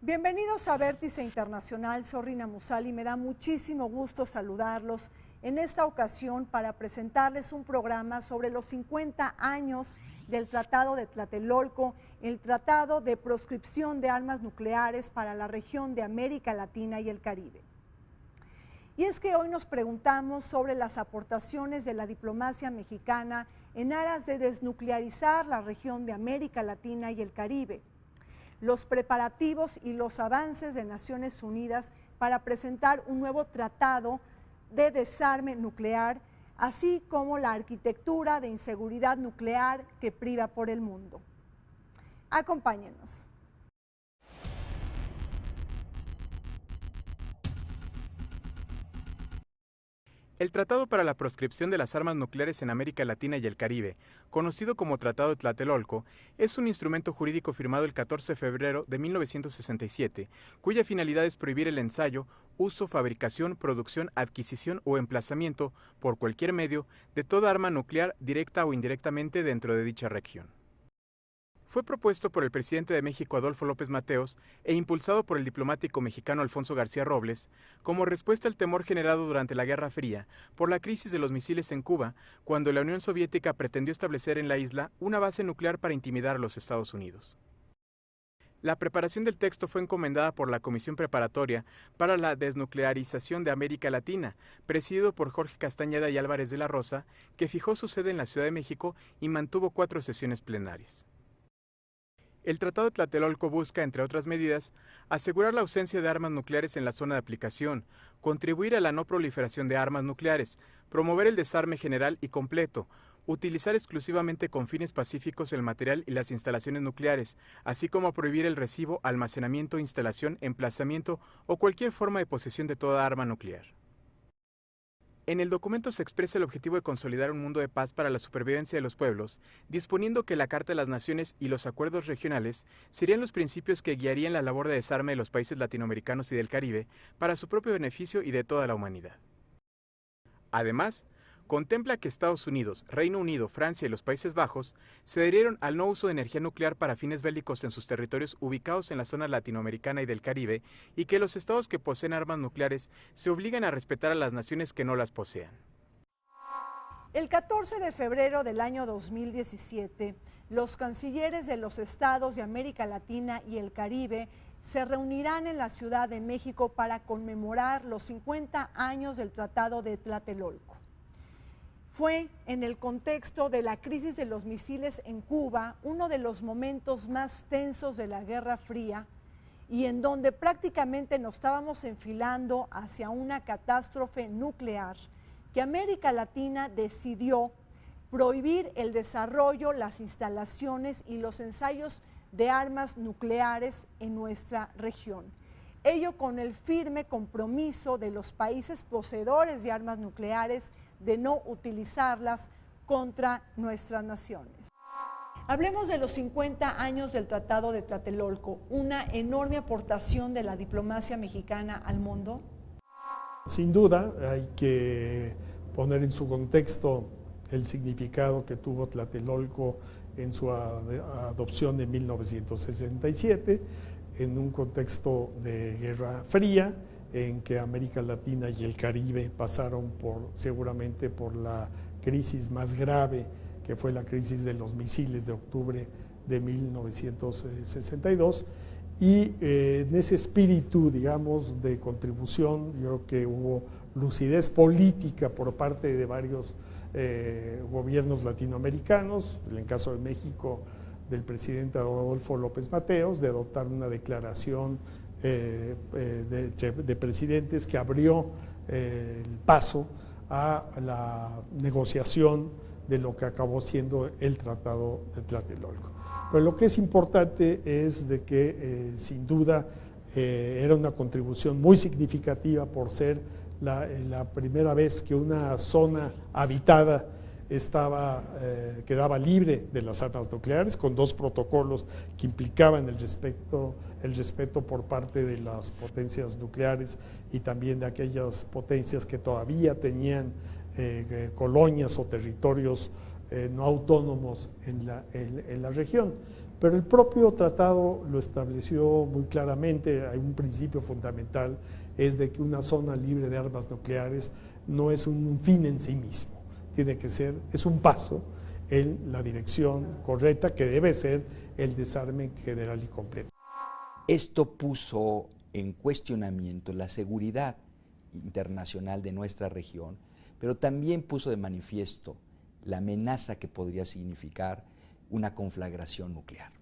Bienvenidos a Vértice Internacional, soy Rina Musali, me da muchísimo gusto saludarlos en esta ocasión para presentarles un programa sobre los 50 años del Tratado de Tlatelolco, el Tratado de Proscripción de Armas Nucleares para la región de América Latina y el Caribe. Y es que hoy nos preguntamos sobre las aportaciones de la diplomacia mexicana en aras de desnuclearizar la región de América Latina y el Caribe, los preparativos y los avances de Naciones Unidas para presentar un nuevo tratado de desarme nuclear, así como la arquitectura de inseguridad nuclear que priva por el mundo. Acompáñenos. El Tratado para la Proscripción de las Armas Nucleares en América Latina y el Caribe, conocido como Tratado de Tlatelolco, es un instrumento jurídico firmado el 14 de febrero de 1967, cuya finalidad es prohibir el ensayo, uso, fabricación, producción, adquisición o emplazamiento, por cualquier medio, de toda arma nuclear directa o indirectamente dentro de dicha región. Fue propuesto por el presidente de México, Adolfo López Mateos, e impulsado por el diplomático mexicano Alfonso García Robles, como respuesta al temor generado durante la Guerra Fría por la crisis de los misiles en Cuba, cuando la Unión Soviética pretendió establecer en la isla una base nuclear para intimidar a los Estados Unidos. La preparación del texto fue encomendada por la Comisión Preparatoria para la Desnuclearización de América Latina, presidido por Jorge Castañeda y Álvarez de la Rosa, que fijó su sede en la Ciudad de México y mantuvo 4 sesiones plenarias. El Tratado de Tlatelolco busca, entre otras medidas, asegurar la ausencia de armas nucleares en la zona de aplicación, contribuir a la no proliferación de armas nucleares, promover el desarme general y completo, utilizar exclusivamente con fines pacíficos el material y las instalaciones nucleares, así como prohibir el recibo, almacenamiento, instalación, emplazamiento o cualquier forma de posesión de toda arma nuclear. En el documento se expresa el objetivo de consolidar un mundo de paz para la supervivencia de los pueblos, disponiendo que la Carta de las Naciones y los acuerdos regionales serían los principios que guiarían la labor de desarme de los países latinoamericanos y del Caribe para su propio beneficio y de toda la humanidad. Además, contempla que Estados Unidos, Reino Unido, Francia y los Países Bajos se adhirieron al no uso de energía nuclear para fines bélicos en sus territorios ubicados en la zona latinoamericana y del Caribe, y que los estados que poseen armas nucleares se obligan a respetar a las naciones que no las posean. El 14 de febrero del año 2017, los cancilleres de los estados de América Latina y el Caribe se reunirán en la Ciudad de México para conmemorar los 50 años del Tratado de Tlatelolco. Fue en el contexto de la crisis de los misiles en Cuba, uno de los momentos más tensos de la Guerra Fría, y en donde prácticamente nos estábamos enfilando hacia una catástrofe nuclear, que América Latina decidió prohibir el desarrollo, las instalaciones y los ensayos de armas nucleares en nuestra región. Ello con el firme compromiso de los países poseedores de armas nucleares de no utilizarlas contra nuestras naciones. Hablemos de los 50 años del Tratado de Tlatelolco, una enorme aportación de la diplomacia mexicana al mundo. Sin duda, hay que poner en su contexto el significado que tuvo Tlatelolco en su adopción en 1967, en un contexto de Guerra Fría, en que América Latina y el Caribe pasaron seguramente por la crisis más grave, que fue la crisis de los misiles de octubre de 1962, y en ese espíritu, digamos, de contribución, yo creo que hubo lucidez política por parte de varios gobiernos latinoamericanos, en el caso de México, del presidente Adolfo López Mateos, de adoptar una declaración de presidentes que abrió el paso a la negociación de lo que acabó siendo el Tratado de Tlatelolco. Pero lo que es importante es de que sin duda era una contribución muy significativa por ser la primera vez que una zona habitada quedaba libre de las armas nucleares, con 2 protocolos que implicaban el respeto por parte de las potencias nucleares y también de aquellas potencias que todavía tenían colonias o territorios no autónomos en la región. Pero el propio tratado lo estableció muy claramente. Hay un principio fundamental, es de que una zona libre de armas nucleares no es un fin en sí mismo, tiene que ser, es un paso en la dirección correcta, que debe ser el desarme general y completo. Esto puso en cuestionamiento la seguridad internacional de nuestra región, pero también puso de manifiesto la amenaza que podría significar una conflagración nuclear.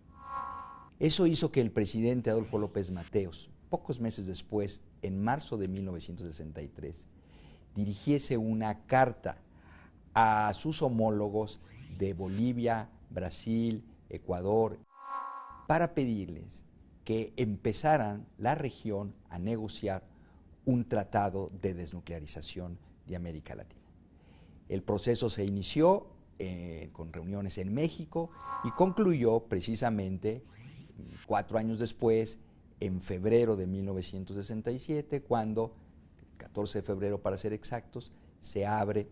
Eso hizo que el presidente Adolfo López Mateos, pocos meses después, en marzo de 1963, dirigiese una carta a sus homólogos de Bolivia, Brasil, Ecuador, para pedirles que empezaran la región a negociar un tratado de desnuclearización de América Latina. El proceso se inició con reuniones en México y concluyó precisamente 4 años después, en febrero de 1967, cuando, el 14 de febrero para ser exactos, se abre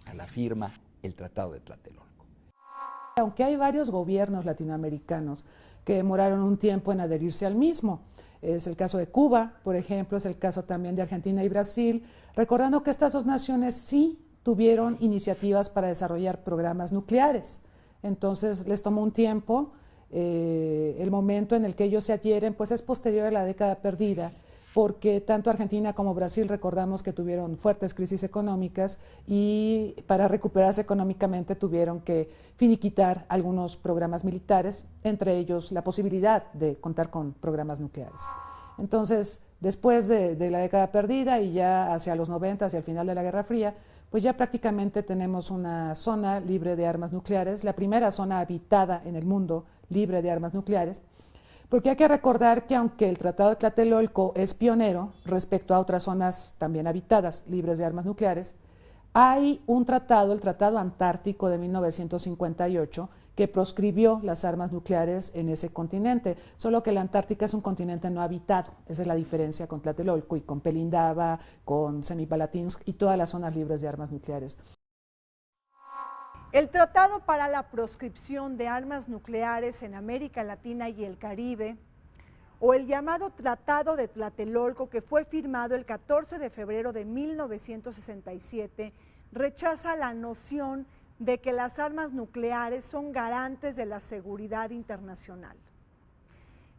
a la firma el Tratado de Tlatelolco. Aunque hay varios gobiernos latinoamericanos que demoraron un tiempo en adherirse al mismo, es el caso de Cuba, por ejemplo, es el caso también de Argentina y Brasil, recordando que estas dos naciones sí tuvieron iniciativas para desarrollar programas nucleares. Entonces les tomó un tiempo, el momento en el que ellos se adhieren pues es posterior a la década perdida, porque tanto Argentina como Brasil recordamos que tuvieron fuertes crisis económicas y para recuperarse económicamente tuvieron que finiquitar algunos programas militares, entre ellos la posibilidad de contar con programas nucleares. Entonces, después de la década perdida y ya hacia los 90, hacia el final de la Guerra Fría, pues ya prácticamente tenemos una zona libre de armas nucleares, la primera zona habitada en el mundo libre de armas nucleares, porque hay que recordar que aunque el Tratado de Tlatelolco es pionero respecto a otras zonas también habitadas libres de armas nucleares, hay un tratado, el Tratado Antártico de 1958, que proscribió las armas nucleares en ese continente, solo que la Antártica es un continente no habitado, esa es la diferencia con Tlatelolco y con Pelindaba, con Semipalatinsk y todas las zonas libres de armas nucleares. El Tratado para la Proscripción de Armas Nucleares en América Latina y el Caribe, o el llamado Tratado de Tlatelolco, que fue firmado el 14 de febrero de 1967, rechaza la noción de que las armas nucleares son garantes de la seguridad internacional.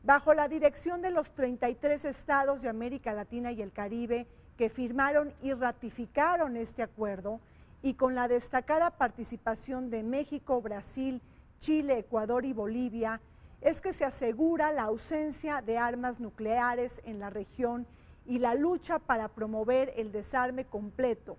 Bajo la dirección de los 33 estados de América Latina y el Caribe que firmaron y ratificaron este acuerdo, y con la destacada participación de México, Brasil, Chile, Ecuador y Bolivia, es que se asegura la ausencia de armas nucleares en la región y la lucha para promover el desarme completo,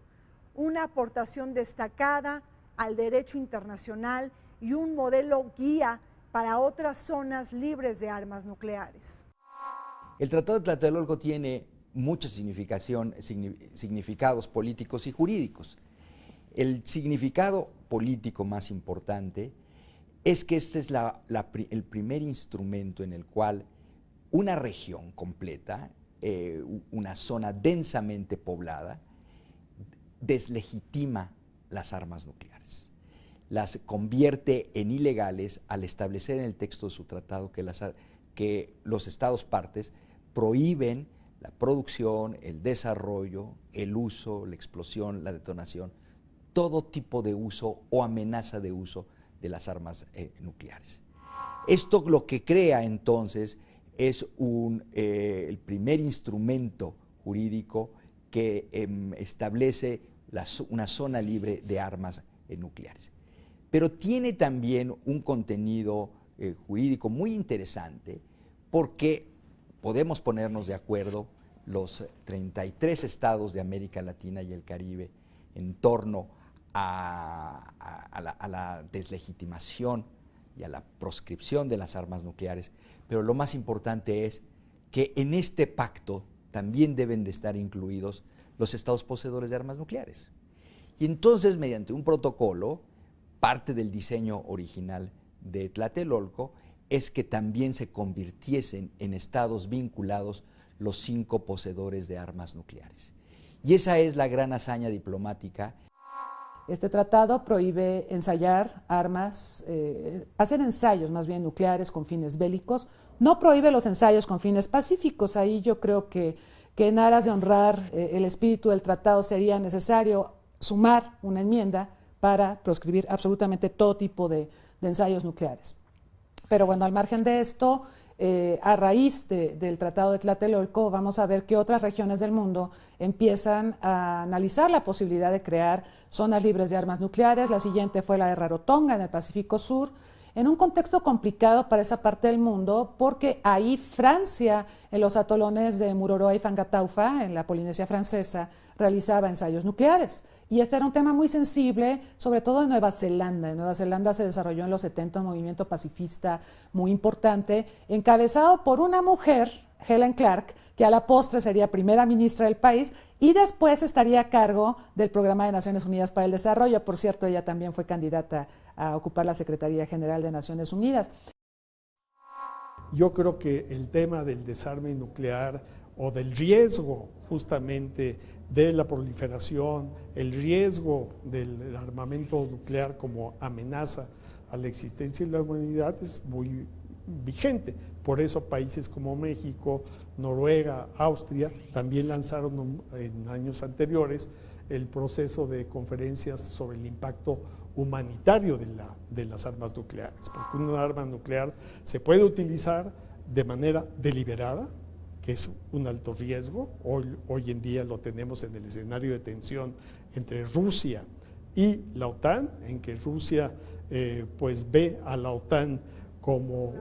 una aportación destacada al derecho internacional y un modelo guía para otras zonas libres de armas nucleares. El Tratado de Tlatelolco tiene muchos significados políticos y jurídicos. El significado político más importante es que este es el primer instrumento en el cual una región completa, una zona densamente poblada, deslegitima las armas nucleares. Las convierte en ilegales al establecer en el texto de su tratado que los estados partes prohíben la producción, el desarrollo, el uso, la explosión, la detonación, todo tipo de uso o amenaza de uso de las armas nucleares. Esto lo que crea entonces es el primer instrumento jurídico que establece una zona libre de armas nucleares. Pero tiene también un contenido jurídico muy interesante porque podemos ponernos de acuerdo los 33 estados de América Latina y el Caribe en torno a la deslegitimación y a la proscripción de las armas nucleares, pero lo más importante es que en este pacto también deben de estar incluidos los estados poseedores de armas nucleares. Y entonces, mediante un protocolo, parte del diseño original de Tlatelolco es que también se convirtiesen en estados vinculados los 5 poseedores de armas nucleares. Y esa es la gran hazaña diplomática. Este tratado prohíbe ensayar armas, hacer ensayos más bien nucleares con fines bélicos. No prohíbe los ensayos con fines pacíficos. Ahí yo creo que en aras de honrar el espíritu del tratado sería necesario sumar una enmienda para proscribir absolutamente todo tipo de ensayos nucleares. Pero bueno, al margen de esto, a raíz del Tratado de Tlatelolco, vamos a ver que otras regiones del mundo empiezan a analizar la posibilidad de crear zonas libres de armas nucleares. La siguiente fue la de Rarotonga, en el Pacífico Sur, en un contexto complicado para esa parte del mundo, porque ahí Francia, en los atolones de Mururoa y Fangataufa, en la Polinesia francesa, realizaba ensayos nucleares. Y este era un tema muy sensible, sobre todo en Nueva Zelanda. En Nueva Zelanda se desarrolló en los 70 un movimiento pacifista muy importante, encabezado por una mujer, Helen Clark, que a la postre sería primera ministra del país y después estaría a cargo del Programa de Naciones Unidas para el Desarrollo. Por cierto, ella también fue candidata a ocupar la Secretaría General de Naciones Unidas. Yo creo que el tema del desarme nuclear o del riesgo justamente de la proliferación, el riesgo del armamento nuclear como amenaza a la existencia de la humanidad es muy vigente. Por eso países como México, Noruega, Austria también lanzaron en años anteriores el proceso de conferencias sobre el impacto humanitario de las armas nucleares, porque una arma nuclear se puede utilizar de manera deliberada, que es un alto riesgo. Hoy en día lo tenemos en el escenario de tensión entre Rusia y la OTAN, en que Rusia pues ve a la OTAN como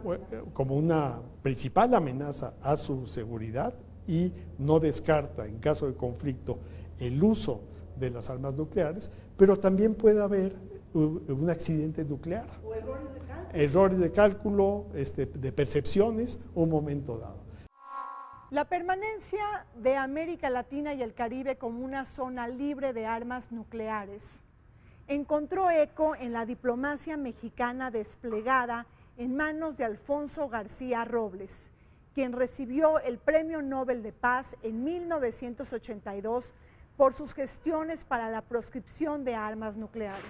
una principal amenaza a su seguridad y no descarta en caso de conflicto el uso de las armas nucleares, pero también puede haber un accidente nuclear. O errores de cálculo. Errores de cálculo, de percepciones, un momento dado. La permanencia de América Latina y el Caribe como una zona libre de armas nucleares encontró eco en la diplomacia mexicana desplegada en manos de Alfonso García Robles, quien recibió el Premio Nobel de Paz en 1982 por sus gestiones para la proscripción de armas nucleares.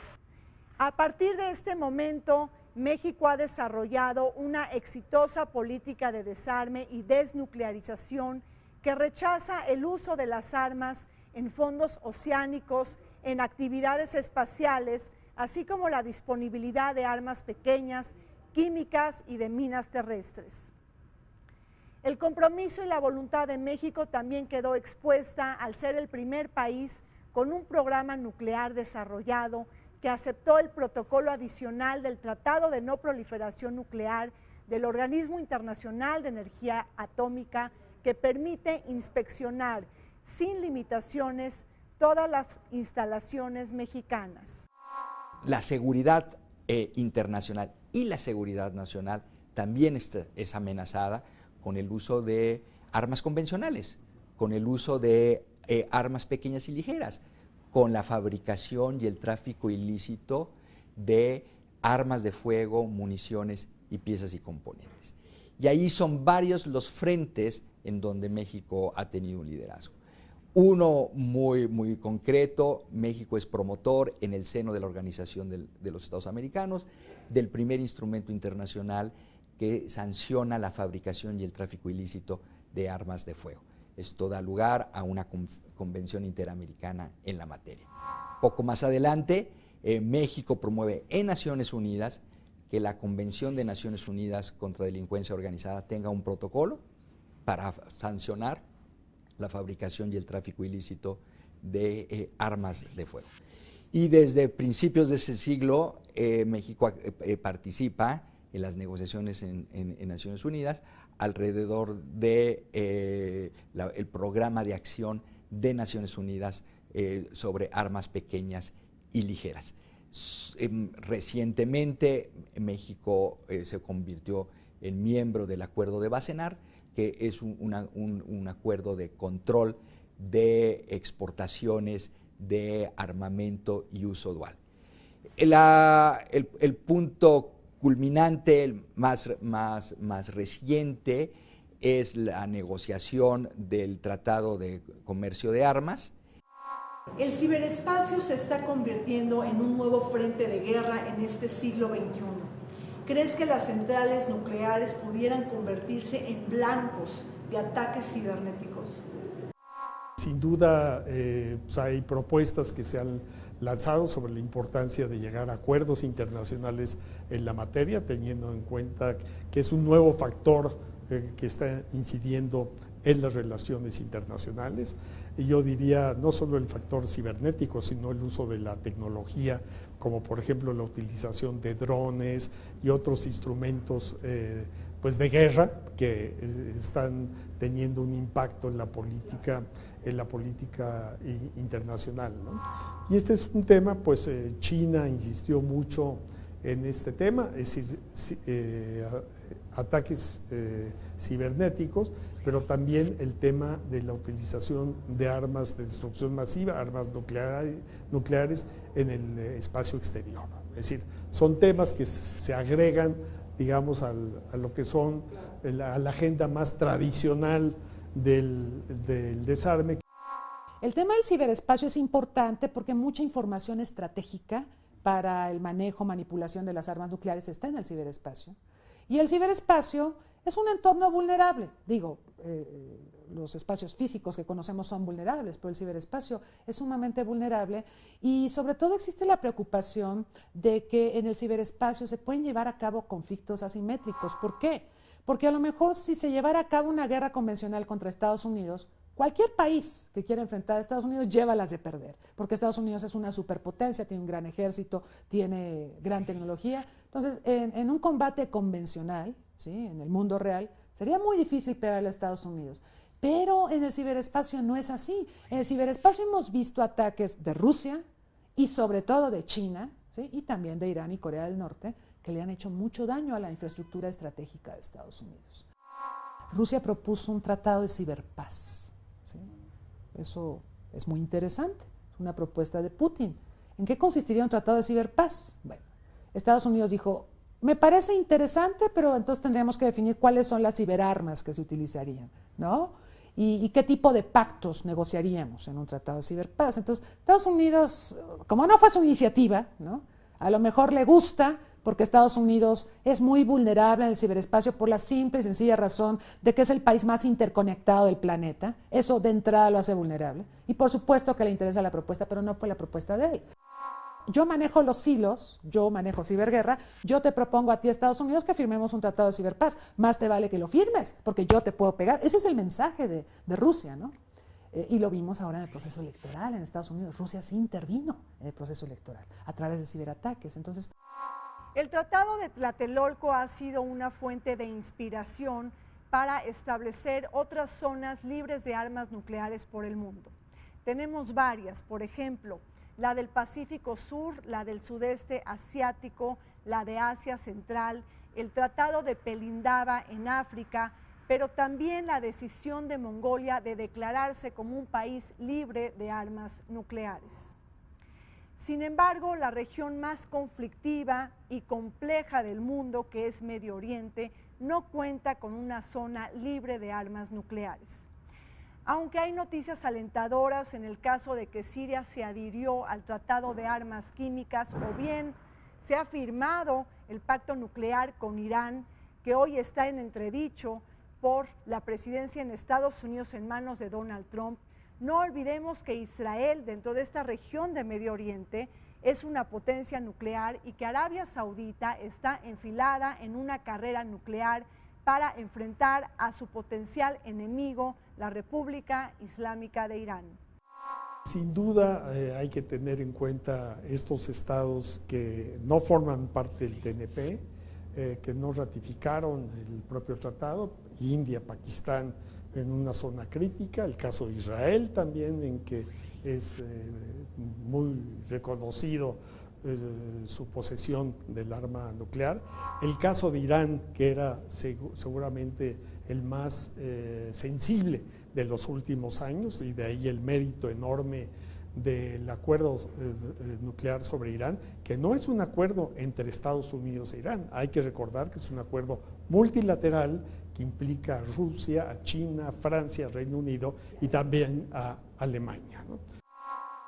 A partir de este momento, México ha desarrollado una exitosa política de desarme y desnuclearización que rechaza el uso de las armas en fondos oceánicos, en actividades espaciales, así como la disponibilidad de armas pequeñas, químicas y de minas terrestres. El compromiso y la voluntad de México también quedó expuesta al ser el primer país con un programa nuclear desarrollado que aceptó el protocolo adicional del Tratado de No Proliferación Nuclear del Organismo Internacional de Energía Atómica, que permite inspeccionar sin limitaciones todas las instalaciones mexicanas. La seguridad internacional y la seguridad nacional también es amenazada con el uso de armas convencionales, con el uso de armas pequeñas y ligeras, con la fabricación y el tráfico ilícito de armas de fuego, municiones y piezas y componentes. Y ahí son varios los frentes en donde México ha tenido un liderazgo. Uno muy concreto: México es promotor en el seno de la Organización de los Estados Americanos del primer instrumento internacional que sanciona la fabricación y el tráfico ilícito de armas de fuego. Esto da lugar a una convención interamericana en la materia. Poco más adelante, México promueve en Naciones Unidas que la Convención de Naciones Unidas contra Delincuencia Organizada tenga un protocolo para sancionar la fabricación y el tráfico ilícito de armas de fuego. Y desde principios de ese siglo, México participa en las negociaciones en Naciones Unidas alrededor de el programa de acción de Naciones Unidas sobre armas pequeñas y ligeras. Recientemente México se convirtió en miembro del Acuerdo de Wassenaar, que es un acuerdo de control de exportaciones de armamento y uso dual. El punto culminante, el más reciente, es la negociación del Tratado de Comercio de Armas. El ciberespacio se está convirtiendo en un nuevo frente de guerra en este siglo XXI. ¿Crees que las centrales nucleares pudieran convertirse en blancos de ataques cibernéticos? Sin duda, pues hay propuestas que se han lanzado sobre la importancia de llegar a acuerdos internacionales en la materia, teniendo en cuenta que es un nuevo factor que está incidiendo en las relaciones internacionales. Y yo diría no solo el factor cibernético, sino el uso de la tecnología, como por ejemplo la utilización de drones y otros instrumentos pues de guerra que están teniendo un impacto en la política internacional, ¿no? Y este es un tema, pues China insistió mucho en este tema, es decir, ataques cibernéticos, pero también el tema de la utilización de armas de destrucción masiva, armas nucleares en el espacio exterior. Es decir, son temas que se agregan, digamos, a lo que son a la agenda más tradicional del desarme. El tema del ciberespacio es importante porque mucha información estratégica para el manejo, manipulación de las armas nucleares está en el ciberespacio. Y el ciberespacio es un entorno vulnerable. Digo, los espacios físicos que conocemos son vulnerables, pero el ciberespacio es sumamente vulnerable y sobre todo existe la preocupación de que en el ciberespacio se pueden llevar a cabo conflictos asimétricos. ¿Por qué? Porque a lo mejor si se llevara a cabo una guerra convencional contra Estados Unidos, cualquier país que quiera enfrentar a Estados Unidos lleva las de perder, porque Estados Unidos es una superpotencia, tiene un gran ejército, tiene gran tecnología. Entonces, en un combate convencional, ¿sí?, en el mundo real, sería muy difícil pegarle a Estados Unidos. Pero en el ciberespacio no es así. En el ciberespacio hemos visto ataques de Rusia y sobre todo de China, ¿sí?, y también de Irán y Corea del Norte, que le han hecho mucho daño a la infraestructura estratégica de Estados Unidos. Rusia propuso un tratado de ciberpaz. ¿Sí? Eso es muy interesante, es una propuesta de Putin. ¿En qué consistiría un tratado de ciberpaz? Bueno, Estados Unidos dijo, me parece interesante, pero entonces tendríamos que definir cuáles son las ciberarmas que se utilizarían, ¿no? Y qué tipo de pactos negociaríamos en un tratado de ciberpaz. Entonces, Estados Unidos, como no fue su iniciativa, ¿no?, a lo mejor le gusta, porque Estados Unidos es muy vulnerable en el ciberespacio por la simple y sencilla razón de que es el país más interconectado del planeta. Eso de entrada lo hace vulnerable. Y por supuesto que le interesa la propuesta, pero no fue la propuesta de él. Yo manejo los hilos, yo manejo ciberguerra, yo te propongo a ti, Estados Unidos, que firmemos un tratado de ciberpaz. Más te vale que lo firmes, porque yo te puedo pegar. Ese es el mensaje de Rusia, ¿no? Y lo vimos ahora en el proceso electoral en Estados Unidos. Rusia sí intervino en el proceso electoral a través de ciberataques. Entonces, el Tratado de Tlatelolco ha sido una fuente de inspiración para establecer otras zonas libres de armas nucleares por el mundo. Tenemos varias, por ejemplo, la del Pacífico Sur, la del Sudeste Asiático, la de Asia Central, el Tratado de Pelindaba en África, pero también la decisión de Mongolia de declararse como un país libre de armas nucleares. Sin embargo, la región más conflictiva y compleja del mundo, que es Medio Oriente, no cuenta con una zona libre de armas nucleares. Aunque hay noticias alentadoras en el caso de que Siria se adhirió al Tratado de Armas Químicas o bien se ha firmado el pacto nuclear con Irán, que hoy está en entredicho por la presidencia en Estados Unidos en manos de Donald Trump, no olvidemos que Israel, dentro de esta región de Medio Oriente, es una potencia nuclear y que Arabia Saudita está enfilada en una carrera nuclear para enfrentar a su potencial enemigo, la República Islámica de Irán. Sin duda hay que tener en cuenta estos estados que no forman parte del TNP, que no ratificaron el propio tratado, India, Pakistán, en una zona crítica, el caso de Israel también, en que es muy reconocido su posesión del arma nuclear, el caso de Irán, que era seguramente el más sensible de los últimos años, y de ahí el mérito enorme del acuerdo nuclear sobre Irán, que no es un acuerdo entre Estados Unidos e Irán, hay que recordar que es un acuerdo multilateral que implica a Rusia, a China, a Francia, a Reino Unido y también a Alemania, ¿no?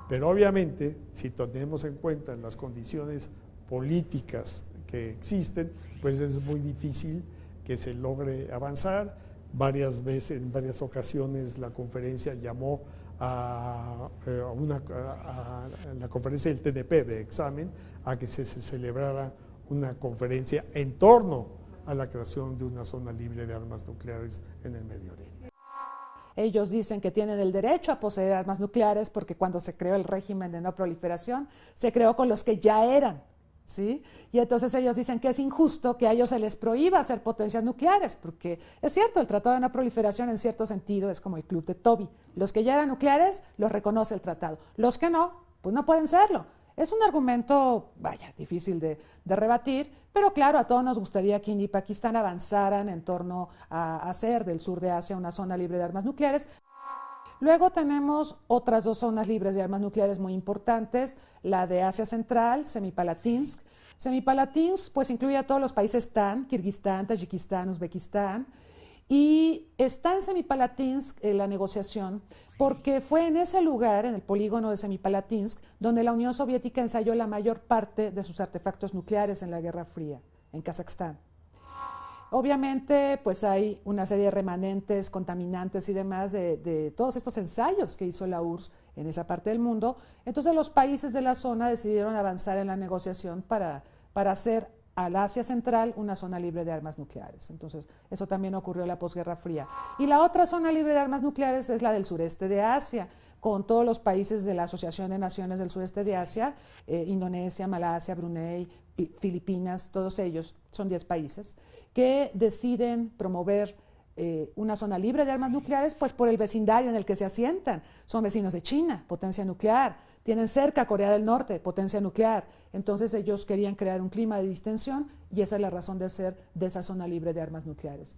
Pero obviamente, si tenemos en cuenta las condiciones políticas que existen, pues es muy difícil que se logre avanzar. Varias veces, en varias ocasiones, la conferencia llamó a la conferencia del TNP de examen a que se celebrara una conferencia en torno a la creación de una zona libre de armas nucleares en el Medio Oriente. Ellos dicen que tienen el derecho a poseer armas nucleares porque cuando se creó el régimen de no proliferación, se creó con los que ya eran, ¿sí? Y entonces ellos dicen que es injusto que a ellos se les prohíba hacer potencias nucleares, porque es cierto, el Tratado de No Proliferación en cierto sentido es como el Club de Toby. Los que ya eran nucleares los reconoce el tratado, los que no, pues no pueden serlo. Es un argumento, vaya, difícil de rebatir, pero claro, a todos nos gustaría que India y Pakistán avanzaran en torno a hacer del sur de Asia una zona libre de armas nucleares. Luego tenemos otras dos zonas libres de armas nucleares muy importantes, la de Asia Central, Semipalatinsk. Semipalatinsk pues incluye a todos los países TAN, Kirguistán, Tayikistán, Uzbekistán, y está en Semipalatinsk la negociación porque fue en ese lugar, en el polígono de Semipalatinsk, donde la Unión Soviética ensayó la mayor parte de sus artefactos nucleares en la Guerra Fría, en Kazajstán. Obviamente, pues hay una serie de remanentes, contaminantes y demás de todos estos ensayos que hizo la URSS en esa parte del mundo. Entonces los países de la zona decidieron avanzar en la negociación para hacer al Asia Central una zona libre de armas nucleares. Entonces eso también ocurrió en la posguerra fría. Y la otra zona libre de armas nucleares es la del sureste de Asia, con todos los países de la Asociación de Naciones del Sureste de Asia, Indonesia, Malasia, Brunei, Filipinas, todos ellos, son 10 países, que deciden promover una zona libre de armas nucleares, pues por el vecindario en el que se asientan. Son vecinos de China, potencia nuclear, tienen cerca a Corea del Norte, potencia nuclear. Entonces ellos querían crear un clima de distensión y esa es la razón de ser de esa zona libre de armas nucleares.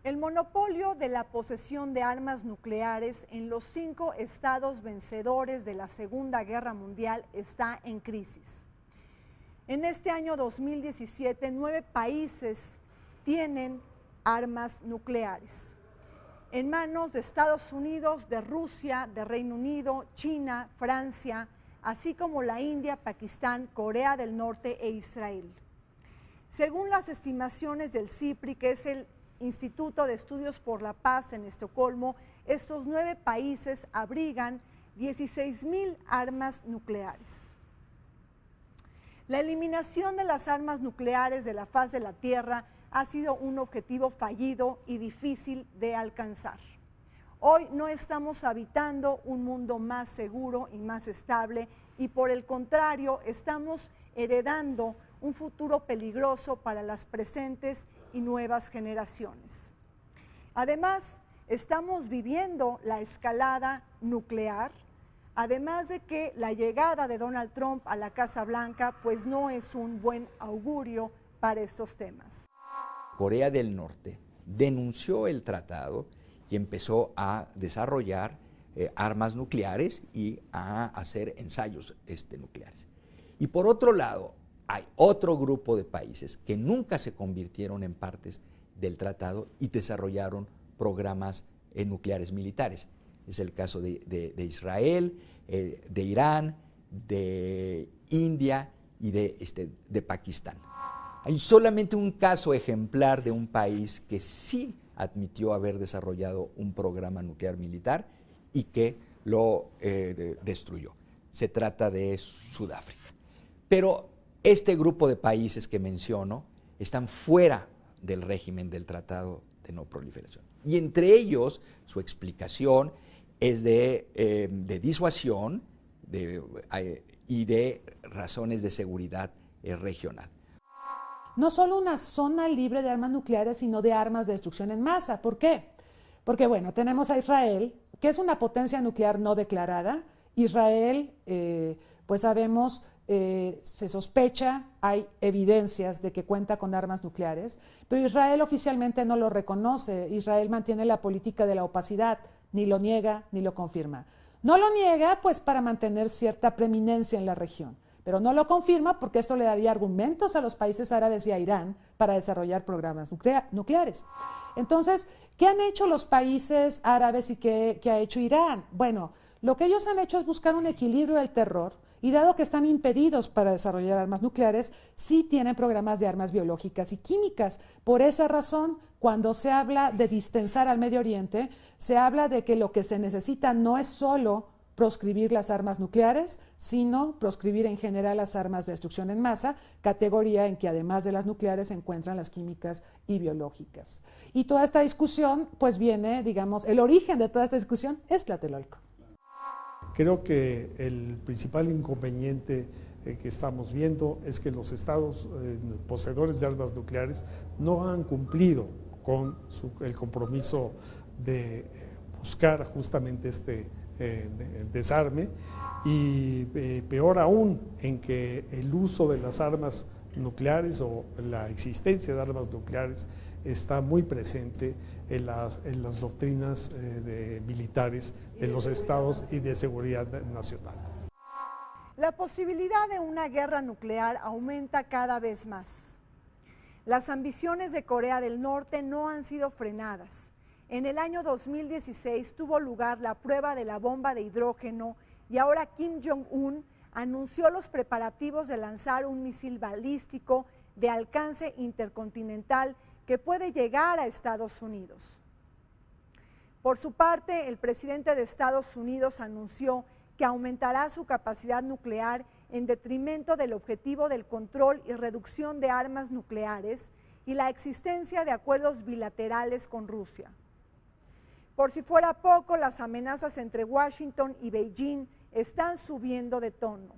El monopolio de la posesión de armas nucleares en los 5 estados vencedores de la Segunda Guerra Mundial está en crisis. En este año 2017, 9 países tienen armas nucleares. En manos de Estados Unidos, de Rusia, de Reino Unido, China, Francia, así como la India, Pakistán, Corea del Norte e Israel. Según las estimaciones del CIPRI, que es el Instituto de Estudios por la Paz en Estocolmo, estos 9 países abrigan 16,000 armas nucleares. La eliminación de las armas nucleares de la faz de la Tierra ha sido un objetivo fallido y difícil de alcanzar. Hoy no estamos habitando un mundo más seguro y más estable y por el contrario estamos heredando un futuro peligroso para las presentes y nuevas generaciones. Además, estamos viviendo la escalada nuclear, además de que la llegada de Donald Trump a la Casa Blanca pues no es un buen augurio para estos temas. Corea del Norte denunció el tratado y empezó a desarrollar armas nucleares y a hacer ensayos nucleares. Y por otro lado, hay otro grupo de países que nunca se convirtieron en partes del tratado y desarrollaron programas nucleares militares. Es el caso de Israel, de Irán, de India y de Pakistán. Hay solamente un caso ejemplar de un país que sí admitió haber desarrollado un programa nuclear militar y que lo destruyó. Se trata de Sudáfrica. Pero este grupo de países que menciono están fuera del régimen del Tratado de No Proliferación. Y entre ellos, su explicación es de disuasión y de razones de seguridad regional. No solo una zona libre de armas nucleares, sino de armas de destrucción en masa. ¿Por qué? Porque, bueno, tenemos a Israel, que es una potencia nuclear no declarada Israel, pues sabemos, se sospecha, hay evidencias de que cuenta con armas nucleares, pero Israel oficialmente no lo reconoce. Israel mantiene la política de la opacidad, ni lo niega ni lo confirma. No lo niega pues para mantener cierta preeminencia en la región, pero no lo confirma porque esto le daría argumentos a los países árabes y a Irán para desarrollar programas nucleares. Entonces, ¿qué han hecho los países árabes y qué ha hecho Irán? Bueno, lo que ellos han hecho es buscar un equilibrio del terror, y dado que están impedidos para desarrollar armas nucleares, sí tienen programas de armas biológicas y químicas. Por esa razón, cuando se habla de distensar al Medio Oriente, se habla de que lo que se necesita no es solo proscribir las armas nucleares, sino proscribir en general las armas de destrucción en masa, categoría en que además de las nucleares se encuentran las químicas y biológicas. Y toda esta discusión, pues viene, digamos, el origen de toda esta discusión es Tlatelolco. Creo que el principal inconveniente que estamos viendo es que los estados poseedores de armas nucleares no han cumplido con el compromiso de buscar justamente este desarme y peor aún en que el uso de las armas nucleares o la existencia de armas nucleares está muy presente en las doctrinas militares de los estados y de seguridad nacional. La posibilidad de una guerra nuclear aumenta cada vez más. Las ambiciones de Corea del Norte no han sido frenadas. En el año 2016 tuvo lugar la prueba de la bomba de hidrógeno y ahora Kim Jong-un anunció los preparativos de lanzar un misil balístico de alcance intercontinental que puede llegar a Estados Unidos. Por su parte, el presidente de Estados Unidos anunció que aumentará su capacidad nuclear en detrimento del objetivo del control y reducción de armas nucleares y la existencia de acuerdos bilaterales con Rusia. Por si fuera poco, las amenazas entre Washington y Beijing están subiendo de tono.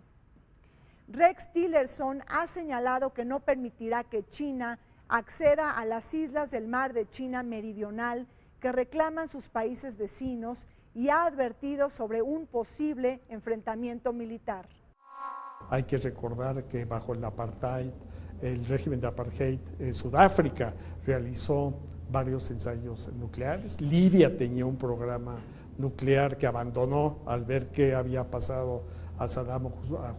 Rex Tillerson ha señalado que no permitirá que China acceda a las islas del mar de China Meridional que reclaman sus países vecinos y ha advertido sobre un posible enfrentamiento militar. Hay que recordar que bajo el apartheid, el régimen de apartheid, Sudáfrica realizó varios ensayos nucleares. Libia tenía un programa nuclear que abandonó al ver qué había pasado a Saddam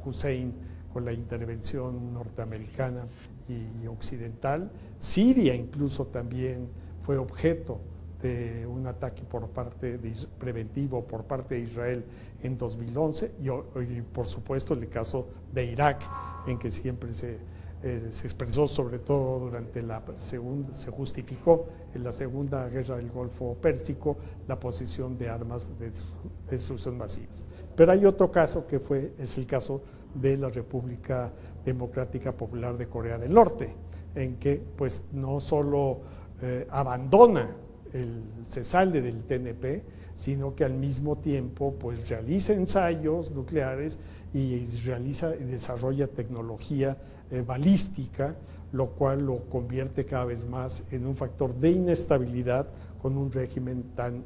Hussein con la intervención norteamericana y occidental. Siria incluso también fue objeto de un ataque preventivo por parte de Israel en 2011 y por supuesto el caso de Irak, en que siempre se expresó, sobre todo durante se justificó en la Segunda Guerra del Golfo Pérsico la posesión de armas de destrucción masivas. Pero hay otro caso que es el caso de la República Democrática Popular de Corea del Norte, en que pues no solo abandona se sale del TNP, sino que al mismo tiempo pues realiza ensayos nucleares y desarrolla tecnología balística, lo cual lo convierte cada vez más en un factor de inestabilidad con un régimen tan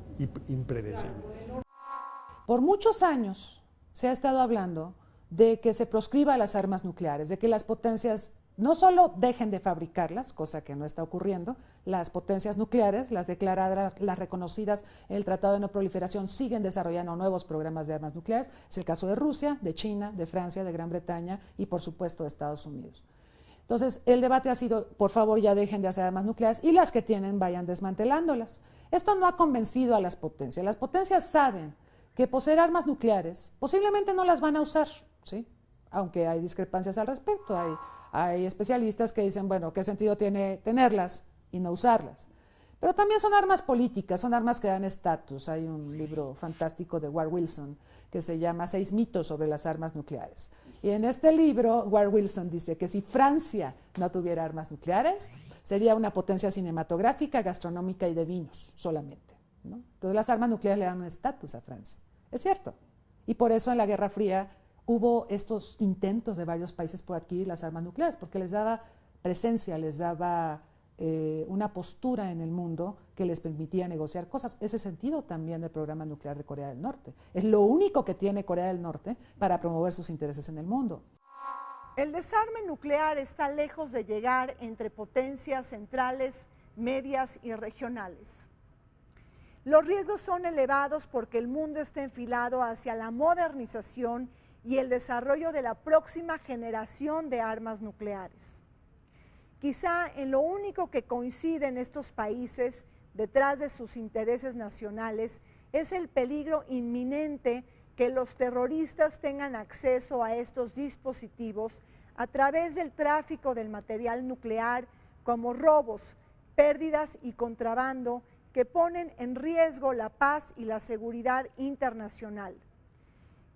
impredecible. Por muchos años se ha estado hablando de que se proscriba las armas nucleares, de que las potencias no solo dejen de fabricarlas, cosa que no está ocurriendo, las potencias nucleares, las declaradas, las reconocidas en el Tratado de No Proliferación, siguen desarrollando nuevos programas de armas nucleares. Es el caso de Rusia, de China, de Francia, de Gran Bretaña y por supuesto de Estados Unidos. Entonces, el debate ha sido, por favor, ya dejen de hacer armas nucleares y las que tienen vayan desmantelándolas. Esto no ha convencido a las potencias. Las potencias saben que poseer armas nucleares posiblemente no las van a usar, ¿sí? Aunque hay discrepancias al respecto. Hay especialistas que dicen, bueno, ¿qué sentido tiene tenerlas y no usarlas? Pero también son armas políticas, son armas que dan estatus. Hay un libro fantástico de Ward Wilson que se llama 6 mitos sobre las armas nucleares. Y en este libro, Ward Wilson dice que si Francia no tuviera armas nucleares, sería una potencia cinematográfica, gastronómica y de vinos solamente, ¿no? Entonces las armas nucleares le dan un estatus a Francia. Es cierto. Y por eso en la Guerra Fría hubo estos intentos de varios países por adquirir las armas nucleares, porque les daba presencia, les daba una postura en el mundo que les permitía negociar cosas. Ese sentido también del programa nuclear de Corea del Norte. Es lo único que tiene Corea del Norte para promover sus intereses en el mundo. El desarme nuclear está lejos de llegar entre potencias centrales, medias y regionales. Los riesgos son elevados porque el mundo está enfilado hacia la modernización y el desarrollo de la próxima generación de armas nucleares. Quizá en lo único que coinciden estos países detrás de sus intereses nacionales es el peligro inminente que los terroristas tengan acceso a estos dispositivos a través del tráfico del material nuclear, como robos, pérdidas y contrabando que ponen en riesgo la paz y la seguridad internacional.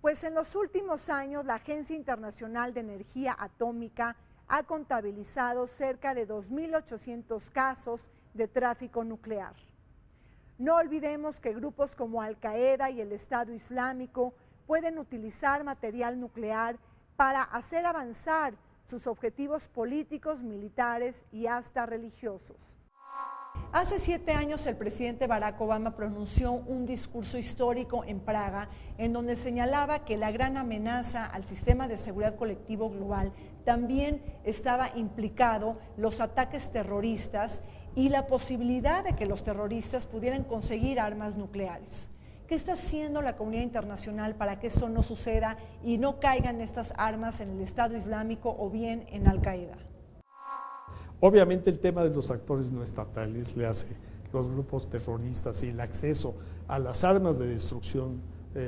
Pues en los últimos años la Agencia Internacional de Energía Atómica ha contabilizado cerca de 2.800 casos de tráfico nuclear. No olvidemos que grupos como Al-Qaeda y el Estado Islámico pueden utilizar material nuclear para hacer avanzar sus objetivos políticos, militares y hasta religiosos. Hace 7 años el presidente Barack Obama pronunció un discurso histórico en Praga en donde señalaba que la gran amenaza al sistema de seguridad colectivo global también estaba implicado los ataques terroristas y la posibilidad de que los terroristas pudieran conseguir armas nucleares. ¿Qué está haciendo la comunidad internacional para que esto no suceda y no caigan estas armas en el Estado Islámico o bien en Al-Qaeda? Obviamente el tema de los actores no estatales le hace los grupos terroristas y el acceso a las armas de destrucción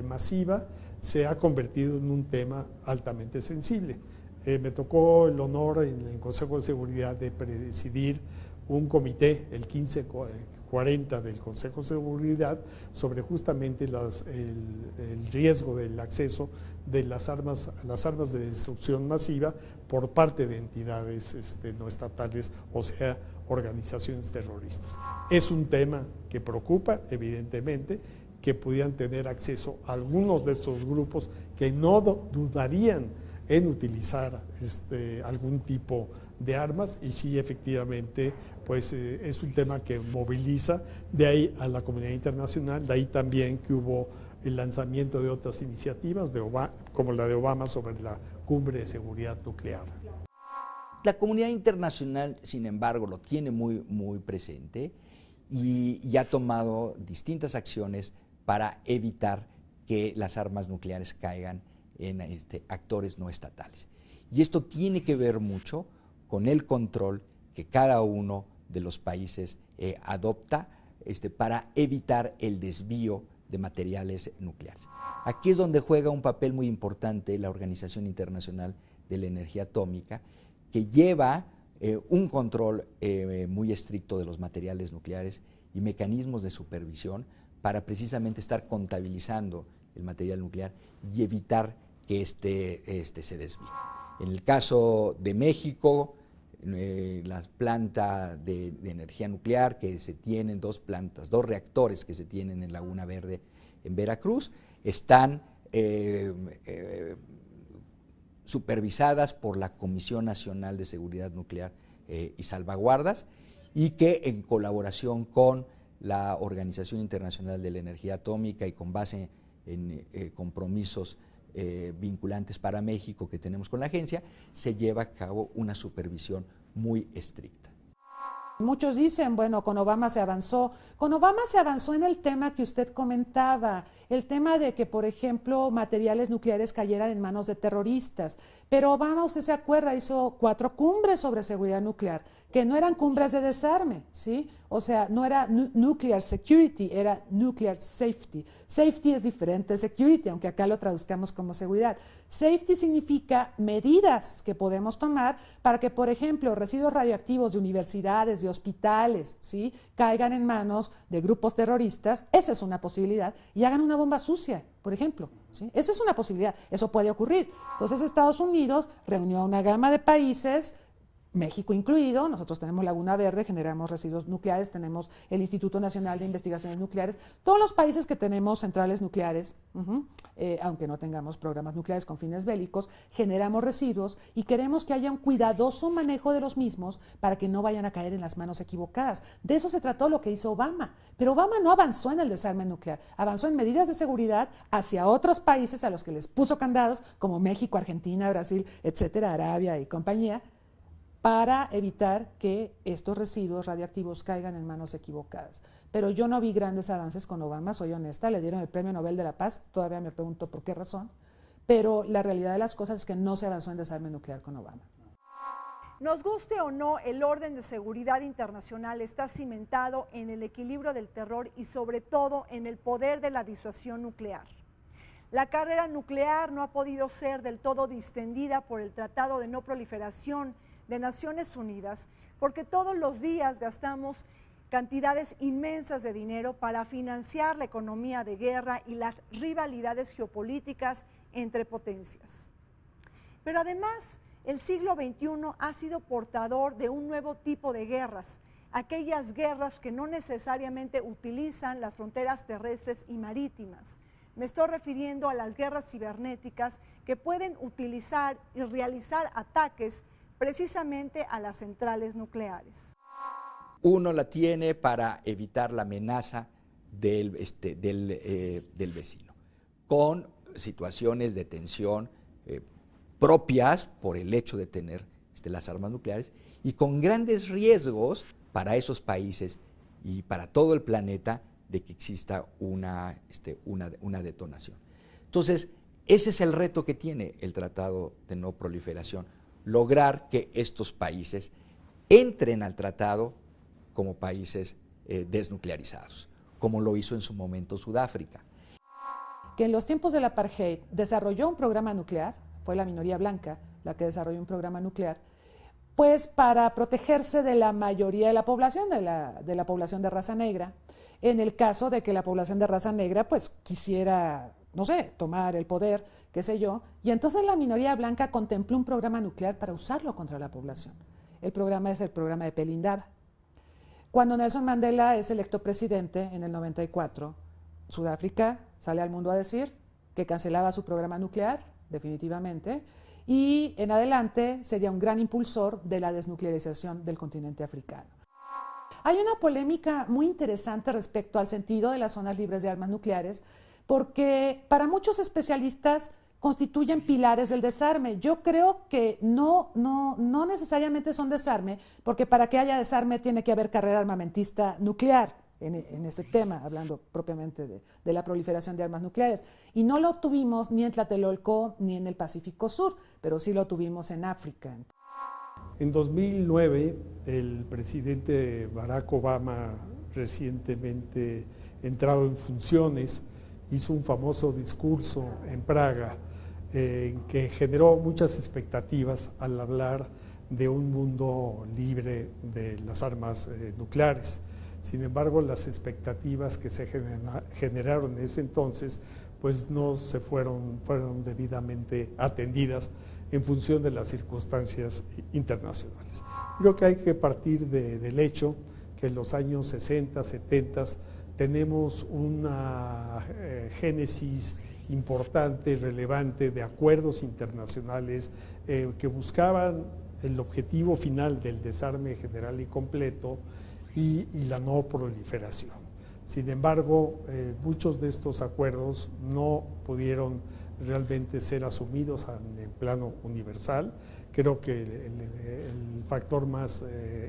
masiva se ha convertido en un tema altamente sensible. Me tocó el honor en el Consejo de Seguridad de presidir un comité, el 1540 del Consejo de Seguridad, sobre justamente el riesgo del acceso de las armas de destrucción masiva por parte de entidades no estatales, o sea, organizaciones terroristas. Es un tema que preocupa, evidentemente, que pudieran tener acceso a algunos de estos grupos que no dudarían en utilizar algún tipo de armas, y sí, efectivamente, pues es un tema que moviliza de ahí a la comunidad internacional, de ahí también que hubo el lanzamiento de otras iniciativas como la de Obama sobre la cumbre de seguridad nuclear. La comunidad internacional, sin embargo, lo tiene muy, muy presente y ha tomado distintas acciones para evitar que las armas nucleares caigan en actores no estatales. Y esto tiene que ver mucho con el control que cada uno de los países adopta para evitar el desvío de materiales nucleares. Aquí es donde juega un papel muy importante la Organización Internacional de la Energía Atómica, que lleva un control muy estricto de los materiales nucleares y mecanismos de supervisión para precisamente estar contabilizando el material nuclear y evitar que se desvíe. En el caso de México, la planta de energía nuclear que se tienen, dos reactores que se tienen en Laguna Verde, en Veracruz, están supervisadas por la Comisión Nacional de Seguridad Nuclear y Salvaguardas, y que en colaboración con la Organización Internacional de la Energía Atómica y con base en compromisos vinculantes para México que tenemos con la agencia, se lleva a cabo una supervisión muy estricta. Muchos dicen, bueno, con Obama se avanzó. Con Obama se avanzó en el tema que usted comentaba, el tema de que, por ejemplo, materiales nucleares cayeran en manos de terroristas. Pero Obama, usted se acuerda, hizo 4 cumbres sobre seguridad nuclear, que no eran cumbres de desarme, ¿sí? O sea, no era nuclear security, era nuclear safety. Safety es diferente de security, aunque acá lo traduzcamos como seguridad. Safety significa medidas que podemos tomar para que, por ejemplo, residuos radioactivos de universidades, de hospitales, ¿sí?, caigan en manos de grupos terroristas. Esa es una posibilidad. Y hagan una bomba sucia, por ejemplo, ¿sí? Esa es una posibilidad. Eso puede ocurrir. Entonces, Estados Unidos reunió a una gama de países México incluido. Nosotros tenemos Laguna Verde, generamos residuos nucleares, tenemos el Instituto Nacional de Investigaciones Nucleares, todos los países que tenemos centrales nucleares, aunque no tengamos programas nucleares con fines bélicos, generamos residuos y queremos que haya un cuidadoso manejo de los mismos para que no vayan a caer en las manos equivocadas. De eso se trató lo que hizo Obama, pero Obama no avanzó en el desarme nuclear, avanzó en medidas de seguridad hacia otros países a los que les puso candados, como México, Argentina, Brasil, etcétera, Arabia y compañía, para evitar que estos residuos radioactivos caigan en manos equivocadas. Pero yo no vi grandes avances con Obama, soy honesta, le dieron el Premio Nobel de la Paz, todavía me pregunto por qué razón, pero la realidad de las cosas es que no se avanzó en desarme nuclear con Obama. Nos guste o no, el orden de seguridad internacional está cimentado en el equilibrio del terror y sobre todo en el poder de la disuasión nuclear. La carrera nuclear no ha podido ser del todo distendida por el Tratado de No Proliferación de Naciones Unidas, porque todos los días gastamos cantidades inmensas de dinero para financiar la economía de guerra y las rivalidades geopolíticas entre potencias. Pero además, el siglo XXI ha sido portador de un nuevo tipo de guerras, aquellas guerras que no necesariamente utilizan las fronteras terrestres y marítimas. Me estoy refiriendo a las guerras cibernéticas que pueden utilizar y realizar ataques precisamente a las centrales nucleares. Uno la tiene para evitar la amenaza del vecino, con situaciones de tensión propias por el hecho de tener las armas nucleares y con grandes riesgos para esos países y para todo el planeta de que exista una detonación. Entonces, ese es el reto que tiene el Tratado de No Proliferación, lograr que estos países entren al tratado como países desnuclearizados, como lo hizo en su momento Sudáfrica. Que en los tiempos del apartheid desarrolló un programa nuclear, fue la minoría blanca la que desarrolló un programa nuclear, pues para protegerse de la mayoría de la población, de la población de raza negra, en el caso de que la población de raza negra pues quisiera, no sé, tomar el poder, qué sé yo, y entonces la minoría blanca contempló un programa nuclear para usarlo contra la población. El programa es el programa de Pelindaba. Cuando Nelson Mandela es electo presidente en el 94, Sudáfrica sale al mundo a decir que cancelaba su programa nuclear, definitivamente, y en adelante sería un gran impulsor de la desnuclearización del continente africano. Hay una polémica muy interesante respecto al sentido de las zonas libres de armas nucleares, porque para muchos especialistas constituyen pilares del desarme. Yo creo que no necesariamente son desarme, porque para que haya desarme tiene que haber carrera armamentista nuclear en este tema, hablando propiamente de la proliferación de armas nucleares. Y no lo tuvimos ni en Tlatelolco ni en el Pacífico Sur, pero sí lo tuvimos en África. En 2009, el presidente Barack Obama, recientemente entrado en funciones, hizo un famoso discurso en Praga que generó muchas expectativas al hablar de un mundo libre de las armas nucleares. Sin embargo, las expectativas que se generaron en ese entonces pues no se fueron debidamente atendidas en función de las circunstancias internacionales. Creo que hay que partir del hecho que en los años 60, 70 tenemos una génesis importante, relevante de acuerdos internacionales que buscaban el objetivo final del desarme general y completo y la no proliferación. Sin embargo, muchos de estos acuerdos no pudieron realmente ser asumidos en el plano universal. Creo que el factor más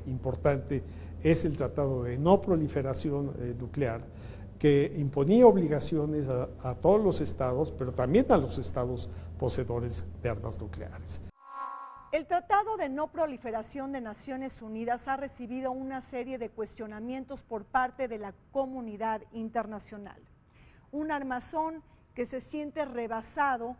importante es el Tratado de No Proliferación Nuclear, que imponía obligaciones a todos los estados, pero también a los estados poseedores de armas nucleares. El Tratado de No Proliferación de Naciones Unidas ha recibido una serie de cuestionamientos por parte de la comunidad internacional. Un armazón que se siente rebasado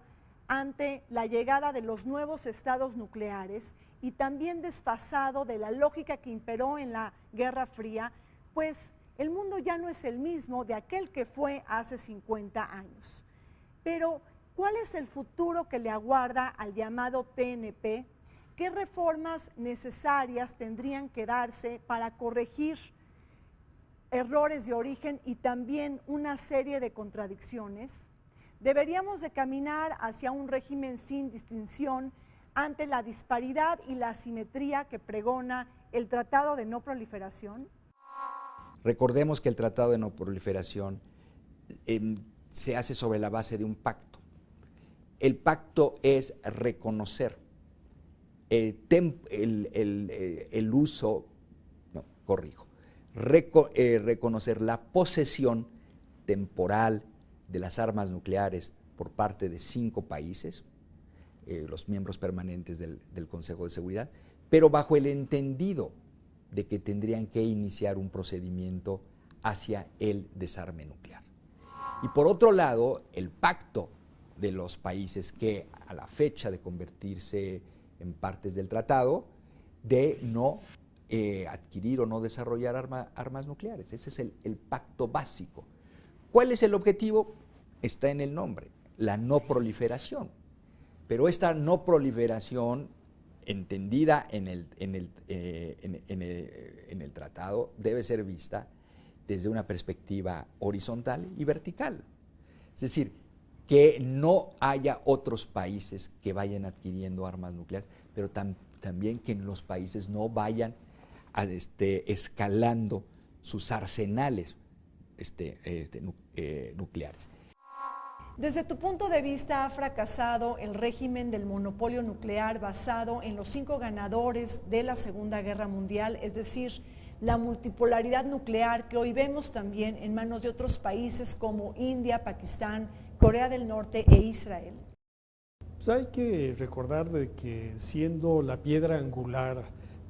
ante la llegada de los nuevos estados nucleares y también desfasado de la lógica que imperó en la Guerra Fría, pues el mundo ya no es el mismo de aquel que fue hace 50 años. Pero, ¿cuál es el futuro que le aguarda al llamado TNP? ¿qué reformas necesarias tendrían que darse para corregir errores de origen y también una serie de contradicciones? ¿Deberíamos de caminar hacia un régimen sin distinción ante la disparidad y la asimetría que pregona el Tratado de No Proliferación? Recordemos que el Tratado de No Proliferación se hace sobre la base de un pacto. El pacto es reconocer reconocer la posesión temporal de las armas nucleares por parte de 5 países, los miembros permanentes del Consejo de Seguridad, pero bajo el entendido de que tendrían que iniciar un procedimiento hacia el desarme nuclear. Y por otro lado, el pacto de los países que a la fecha de convertirse en partes del tratado, de no adquirir o no desarrollar armas nucleares. Ese es el pacto básico. ¿Cuál es el objetivo? Está en el nombre, la no proliferación. Pero esta no proliferación, entendida en el tratado, debe ser vista desde una perspectiva horizontal y vertical. Es decir, que no haya otros países que vayan adquiriendo armas nucleares, pero también que los países no vayan escalando sus arsenales nucleares. Desde tu punto de vista, ¿ha fracasado el régimen del monopolio nuclear basado en los 5 ganadores de la Segunda Guerra Mundial, es decir, la multipolaridad nuclear que hoy vemos también en manos de otros países como India, Pakistán, Corea del Norte e Israel? Pues hay que recordar de que siendo la piedra angular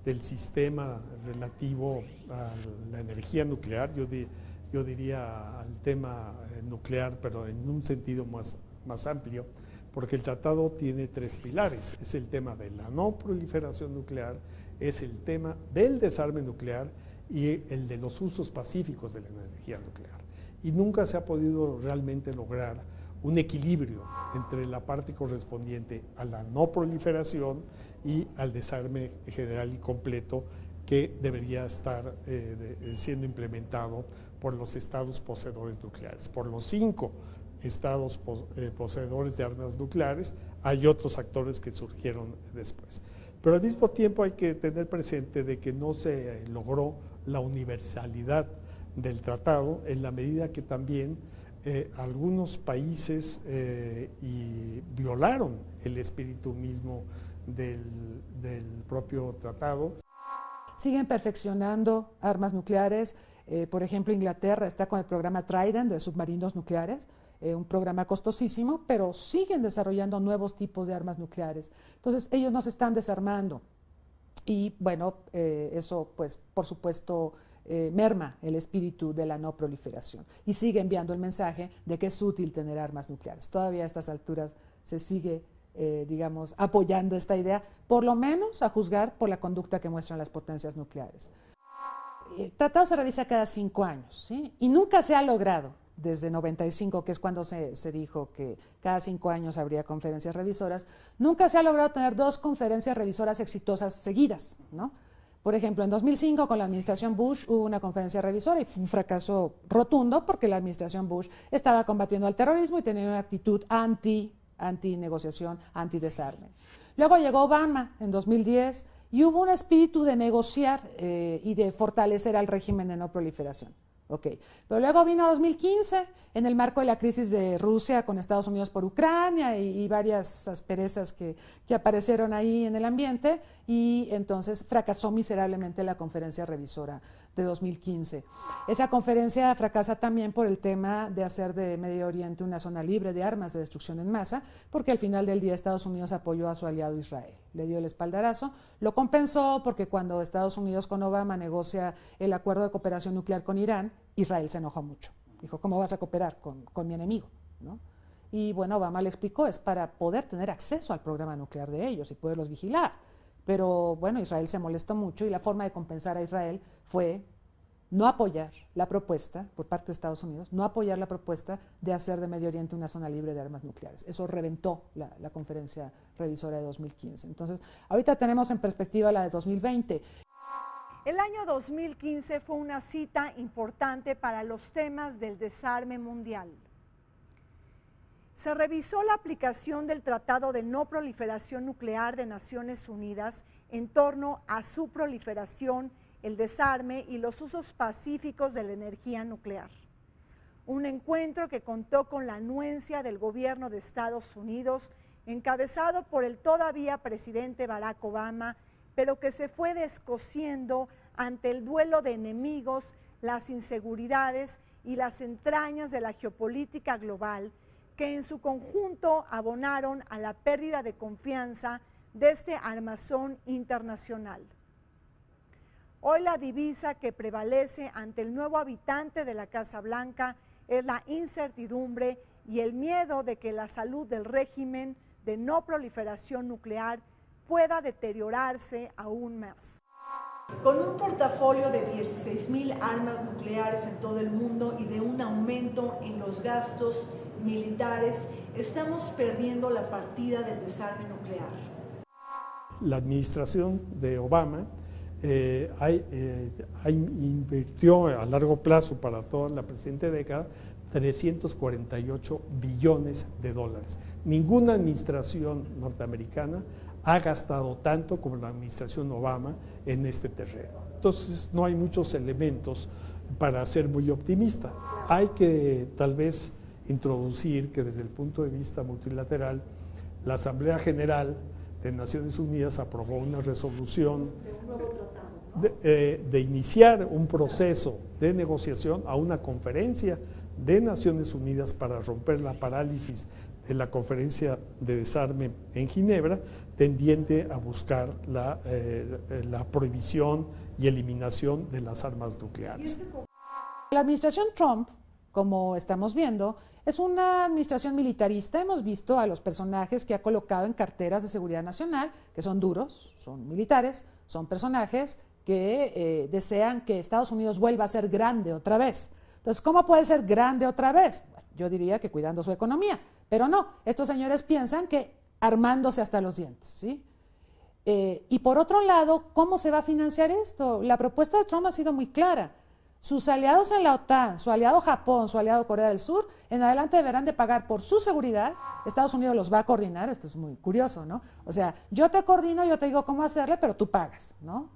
del sistema relativo a la energía nuclear, yo diría al tema nuclear, pero en un sentido más amplio, porque el tratado tiene 3 pilares. Es el tema de la no proliferación nuclear, es el tema del desarme nuclear y el de los usos pacíficos de la energía nuclear. Y nunca se ha podido realmente lograr un equilibrio entre la parte correspondiente a la no proliferación y al desarme general y completo que debería estar siendo implementado por los estados poseedores nucleares. Por los 5 estados poseedores de armas nucleares, hay otros actores que surgieron después. Pero al mismo tiempo hay que tener presente de que no se logró la universalidad del tratado en la medida que también algunos países violaron el espíritu mismo del propio tratado. Siguen perfeccionando armas nucleares. Por ejemplo, Inglaterra está con el programa Trident de submarinos nucleares, un programa costosísimo, pero siguen desarrollando nuevos tipos de armas nucleares. Entonces, ellos no se están desarmando. Y bueno, eso, pues, por supuesto, merma el espíritu de la no proliferación y sigue enviando el mensaje de que es útil tener armas nucleares. Todavía a estas alturas se sigue, digamos, apoyando esta idea, por lo menos a juzgar por la conducta que muestran las potencias nucleares. El tratado se revisa cada 5 años, ¿sí? Y nunca se ha logrado, desde 95, que es cuando se dijo que cada 5 años habría conferencias revisoras, nunca se ha logrado tener 2 conferencias revisoras exitosas seguidas, ¿no? Por ejemplo, en 2005 con la administración Bush hubo una conferencia revisora y fue un fracaso rotundo porque la administración Bush estaba combatiendo al terrorismo y tenía una actitud anti-negociación, anti-desarme. Luego llegó Obama en 2010 y hubo un espíritu de negociar y de fortalecer al régimen de no proliferación. Okay. Pero luego vino 2015, en el marco de la crisis de Rusia con Estados Unidos por Ucrania y varias asperezas que aparecieron ahí en el ambiente, y entonces fracasó miserablemente la conferencia revisora de 2015. Esa conferencia fracasa también por el tema de hacer de Medio Oriente una zona libre de armas de destrucción en masa, porque al final del día Estados Unidos apoyó a su aliado Israel, le dio el espaldarazo, lo compensó porque cuando Estados Unidos con Obama negocia el acuerdo de cooperación nuclear con Irán, Israel se enojó mucho. Dijo, ¿cómo vas a cooperar con mi enemigo? ¿No? Y bueno, Obama le explicó, es para poder tener acceso al programa nuclear de ellos y poderlos vigilar. Pero bueno, Israel se molestó mucho y la forma de compensar a Israel fue no apoyar la propuesta, por parte de Estados Unidos, no apoyar la propuesta de hacer de Medio Oriente una zona libre de armas nucleares. Eso reventó la conferencia revisora de 2015. Entonces, ahorita tenemos en perspectiva la de 2020. El año 2015 fue una cita importante para los temas del desarme mundial. Se revisó la aplicación del Tratado de No Proliferación Nuclear de Naciones Unidas en torno a su proliferación, el desarme y los usos pacíficos de la energía nuclear. Un encuentro que contó con la anuencia del gobierno de Estados Unidos, encabezado por el todavía presidente Barack Obama, pero que se fue descosiendo ante el duelo de enemigos, las inseguridades y las entrañas de la geopolítica global, que en su conjunto abonaron a la pérdida de confianza de este armazón internacional. Hoy la divisa que prevalece ante el nuevo habitante de la Casa Blanca es la incertidumbre y el miedo de que la salud del régimen de no proliferación nuclear pueda deteriorarse aún más. Con un portafolio de 16,000 armas nucleares en todo el mundo y de un aumento en los gastos militares, estamos perdiendo la partida del desarme nuclear. La administración de Obama invirtió a largo plazo para toda la presente década 348 billones de dólares. Ninguna administración norteamericana ha gastado tanto como la administración Obama en este terreno. Entonces no hay muchos elementos para ser muy optimista. Hay que tal vez introducir que desde el punto de vista multilateral, la Asamblea General de Naciones Unidas aprobó una resolución de iniciar un proceso de negociación a una conferencia de Naciones Unidas para romper la parálisis de la conferencia de desarme en Ginebra, tendiente a buscar la prohibición y eliminación de las armas nucleares. La administración Trump, como estamos viendo, es una administración militarista. Hemos visto a los personajes que ha colocado en carteras de seguridad nacional, que son duros, son militares, son personajes que desean que Estados Unidos vuelva a ser grande otra vez. Entonces, ¿cómo puede ser grande otra vez? Bueno, yo diría que cuidando su economía, pero no, estos señores piensan que armándose hasta los dientes, ¿sí? Y por otro lado, ¿cómo se va a financiar esto? La propuesta de Trump ha sido muy clara. Sus aliados en la OTAN, su aliado Japón, su aliado Corea del Sur, en adelante deberán de pagar por su seguridad. Estados Unidos los va a coordinar, esto es muy curioso, ¿no? O sea, yo te coordino, yo te digo cómo hacerle, pero tú pagas, ¿no?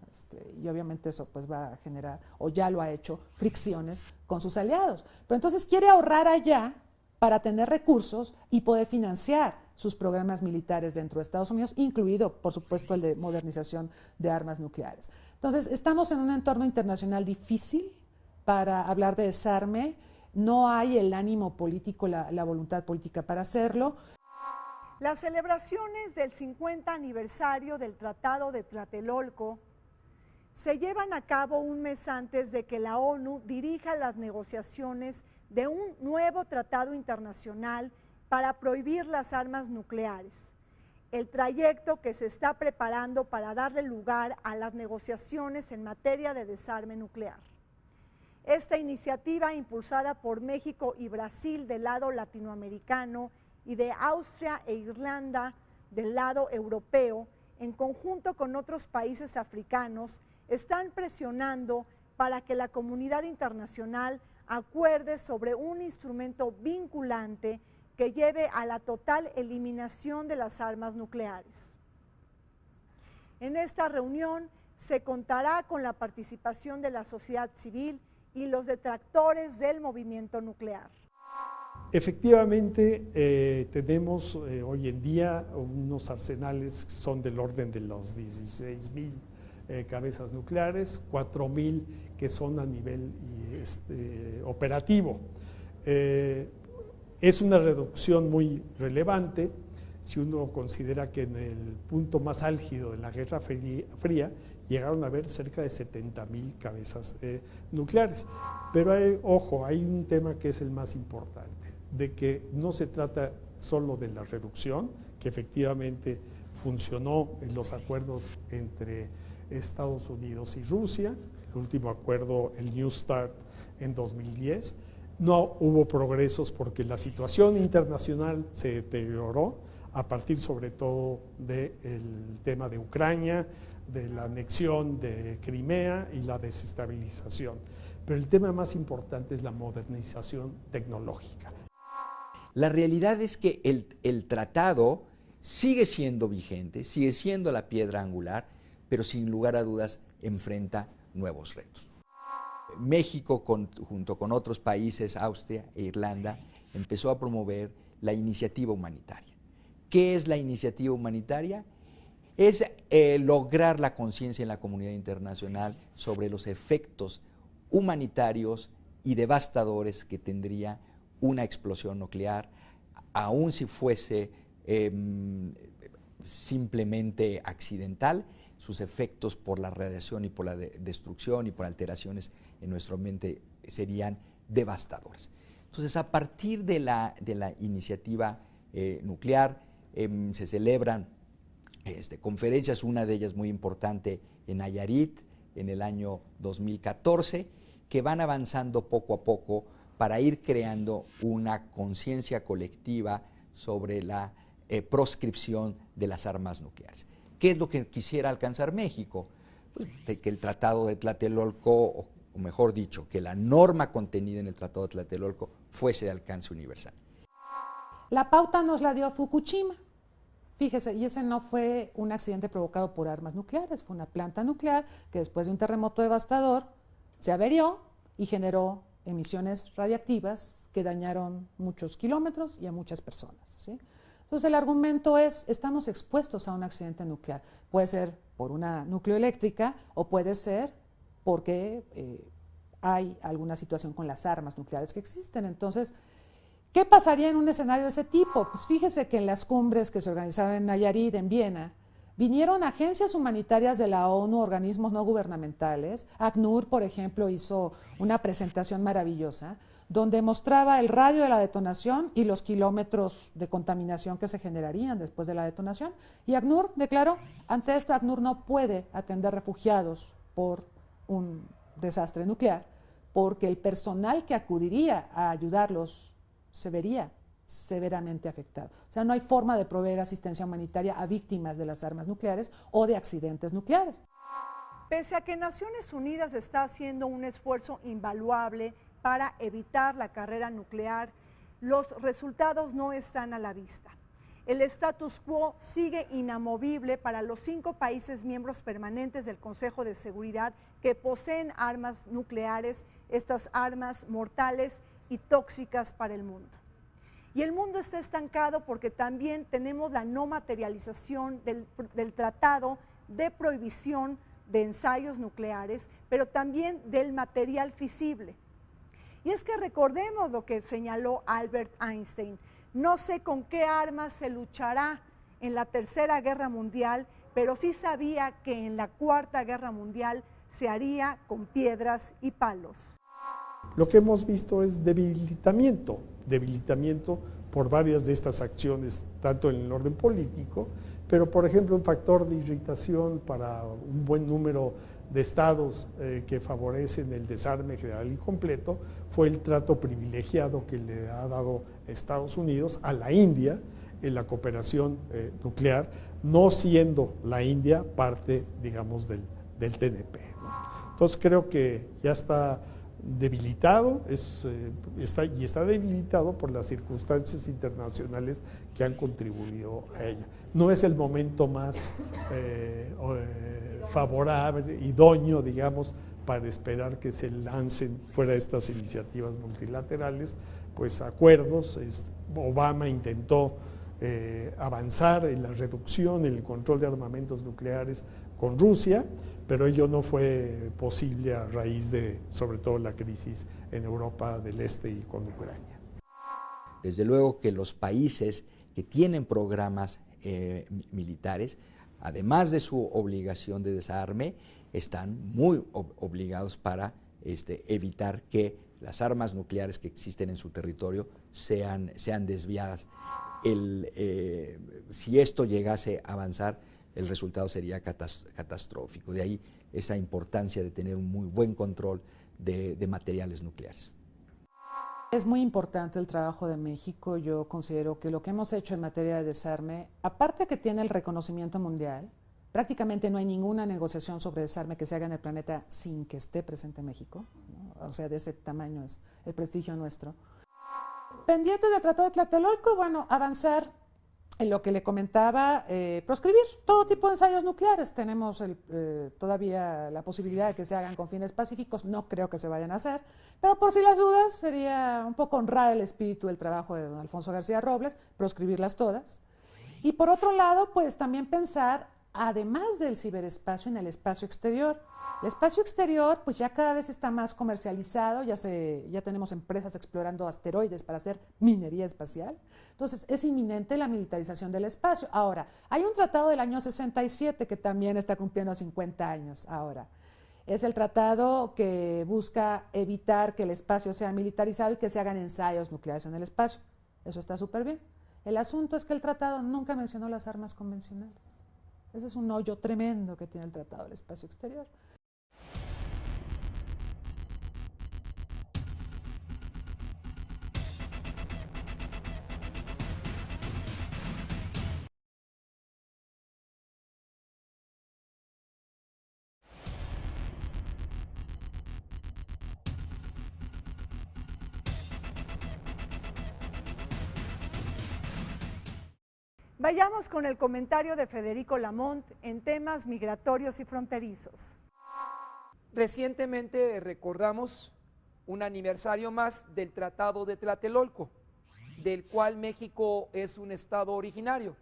Y obviamente eso pues va a generar, o ya lo ha hecho, fricciones con sus aliados. Pero entonces quiere ahorrar allá para tener recursos y poder financiar sus programas militares dentro de Estados Unidos, incluido, por supuesto, el de modernización de armas nucleares. Entonces, estamos en un entorno internacional difícil para hablar de desarme, no hay el ánimo político, la voluntad política para hacerlo. Las celebraciones del 50 aniversario del Tratado de Tlatelolco se llevan a cabo un mes antes de que la ONU dirija las negociaciones de un nuevo tratado internacional para prohibir las armas nucleares. El trayecto que se está preparando para darle lugar a las negociaciones en materia de desarme nuclear. Esta iniciativa, impulsada por México y Brasil del lado latinoamericano y de Austria e Irlanda del lado europeo, en conjunto con otros países africanos, están presionando para que la comunidad internacional acuerde sobre un instrumento vinculante que lleve a la total eliminación de las armas nucleares. En esta reunión se contará con la participación de la sociedad civil y los detractores del movimiento nuclear. Efectivamente, tenemos hoy en día unos arsenales que son del orden de los 16,000 cabezas nucleares, 4,000 que son a nivel operativo. Es una reducción muy relevante si uno considera que en el punto más álgido de la Guerra Fría llegaron a haber cerca de 70,000 cabezas nucleares. Pero hay un tema que es el más importante, de que no se trata solo de la reducción, que efectivamente funcionó en los acuerdos entre Estados Unidos y Rusia, último acuerdo, el New START, en 2010. No hubo progresos porque la situación internacional se deterioró a partir sobre todo del tema de Ucrania, de la anexión de Crimea y la desestabilización. Pero el tema más importante es la modernización tecnológica. La realidad es que el tratado sigue siendo vigente, sigue siendo la piedra angular, pero sin lugar a dudas enfrenta nuevos retos. México, junto con otros países, Austria e Irlanda, empezó a promover la iniciativa humanitaria. ¿Qué es la iniciativa humanitaria? Es lograr la conciencia en la comunidad internacional sobre los efectos humanitarios y devastadores que tendría una explosión nuclear, aun si fuese simplemente accidental, sus efectos por la radiación y por la destrucción y por alteraciones en nuestro ambiente serían devastadores. Entonces, a partir de la iniciativa nuclear, se celebran conferencias, una de ellas muy importante en Nayarit en el año 2014, que van avanzando poco a poco para ir creando una conciencia colectiva sobre la proscripción de las armas nucleares. ¿Qué es lo que quisiera alcanzar México? Pues, que el Tratado de Tlatelolco, o mejor dicho, que la norma contenida en el Tratado de Tlatelolco fuese de alcance universal. La pauta nos la dio Fukushima. Fíjese, y ese no fue un accidente provocado por armas nucleares, fue una planta nuclear que después de un terremoto devastador se averió y generó emisiones radiactivas que dañaron muchos kilómetros y a muchas personas, ¿sí? Entonces el argumento es, estamos expuestos a un accidente nuclear. Puede ser por una nucleoeléctrica o puede ser porque hay alguna situación con las armas nucleares que existen. Entonces, ¿qué pasaría en un escenario de ese tipo? Pues fíjese que en las cumbres que se organizaron en Nayarit, en Viena, vinieron agencias humanitarias de la ONU, organismos no gubernamentales. ACNUR, por ejemplo, hizo una presentación maravillosa donde mostraba el radio de la detonación y los kilómetros de contaminación que se generarían después de la detonación. Y ACNUR declaró, ante esto ACNUR no puede atender refugiados por un desastre nuclear, porque el personal que acudiría a ayudarlos se vería severamente afectado. O sea, no hay forma de proveer asistencia humanitaria a víctimas de las armas nucleares o de accidentes nucleares. Pese a que Naciones Unidas está haciendo un esfuerzo invaluable para evitar la carrera nuclear, los resultados no están a la vista. El status quo sigue inamovible para los 5 países miembros permanentes del Consejo de Seguridad que poseen armas nucleares, estas armas mortales y tóxicas para el mundo. Y el mundo está estancado porque también tenemos la no materialización del Tratado de Prohibición de Ensayos Nucleares, pero también del material fisible. Y es que recordemos lo que señaló Albert Einstein: no sé con qué armas se luchará en la Tercera Guerra Mundial, pero sí sabía que en la Cuarta Guerra Mundial se haría con piedras y palos. Lo que hemos visto es debilitamiento por varias de estas acciones, tanto en el orden político, pero por ejemplo un factor de irritación para un buen número de estados que favorecen el desarme general y completo fue el trato privilegiado que le ha dado Estados Unidos a la India en la cooperación nuclear, no siendo la India parte, digamos, del TNP, ¿no? Entonces creo que ya está debilitado, está debilitado por las circunstancias internacionales que han contribuido a ella. No es el momento más favorable, idóneo, digamos, para esperar que se lancen fuera de estas iniciativas multilaterales, pues acuerdos. Obama intentó avanzar en la reducción, en el control de armamentos nucleares con Rusia, pero ello no fue posible a raíz de, sobre todo, la crisis en Europa del Este y con Ucrania. Desde luego que los países que tienen programas militares, además de su obligación de desarme, están muy obligados para evitar que las armas nucleares que existen en su territorio sean desviadas. Si esto llegase a avanzar, el resultado sería catastrófico. De ahí esa importancia de tener un muy buen control de materiales nucleares. Es muy importante el trabajo de México. Yo considero que lo que hemos hecho en materia de desarme, aparte que tiene el reconocimiento mundial, prácticamente no hay ninguna negociación sobre desarme que se haga en el planeta sin que esté presente México, ¿no? O sea, de ese tamaño es el prestigio nuestro. Pendiente del Tratado de Tlatelolco, bueno, avanzar en lo que le comentaba, proscribir todo tipo de ensayos nucleares. Tenemos todavía la posibilidad de que se hagan con fines pacíficos, no creo que se vayan a hacer, pero por si las dudas sería un poco honrar el espíritu del trabajo de don Alfonso García Robles, proscribirlas todas. Y por otro lado, pues también pensar, además del ciberespacio, en el espacio exterior. El espacio exterior, pues ya cada vez está más comercializado, ya tenemos empresas explorando asteroides para hacer minería espacial. Entonces, es inminente la militarización del espacio. Ahora, hay un tratado del año 67 que también está cumpliendo 50 años ahora. Es el tratado que busca evitar que el espacio sea militarizado y que se hagan ensayos nucleares en el espacio. Eso está súper bien. El asunto es que el tratado nunca mencionó las armas convencionales. Ese es un hoyo tremendo que tiene el Tratado del Espacio Exterior. Vayamos con el comentario de Federico Lamont en temas migratorios y fronterizos. Recientemente recordamos un aniversario más del Tratado de Tlatelolco, del cual México es un estado originario,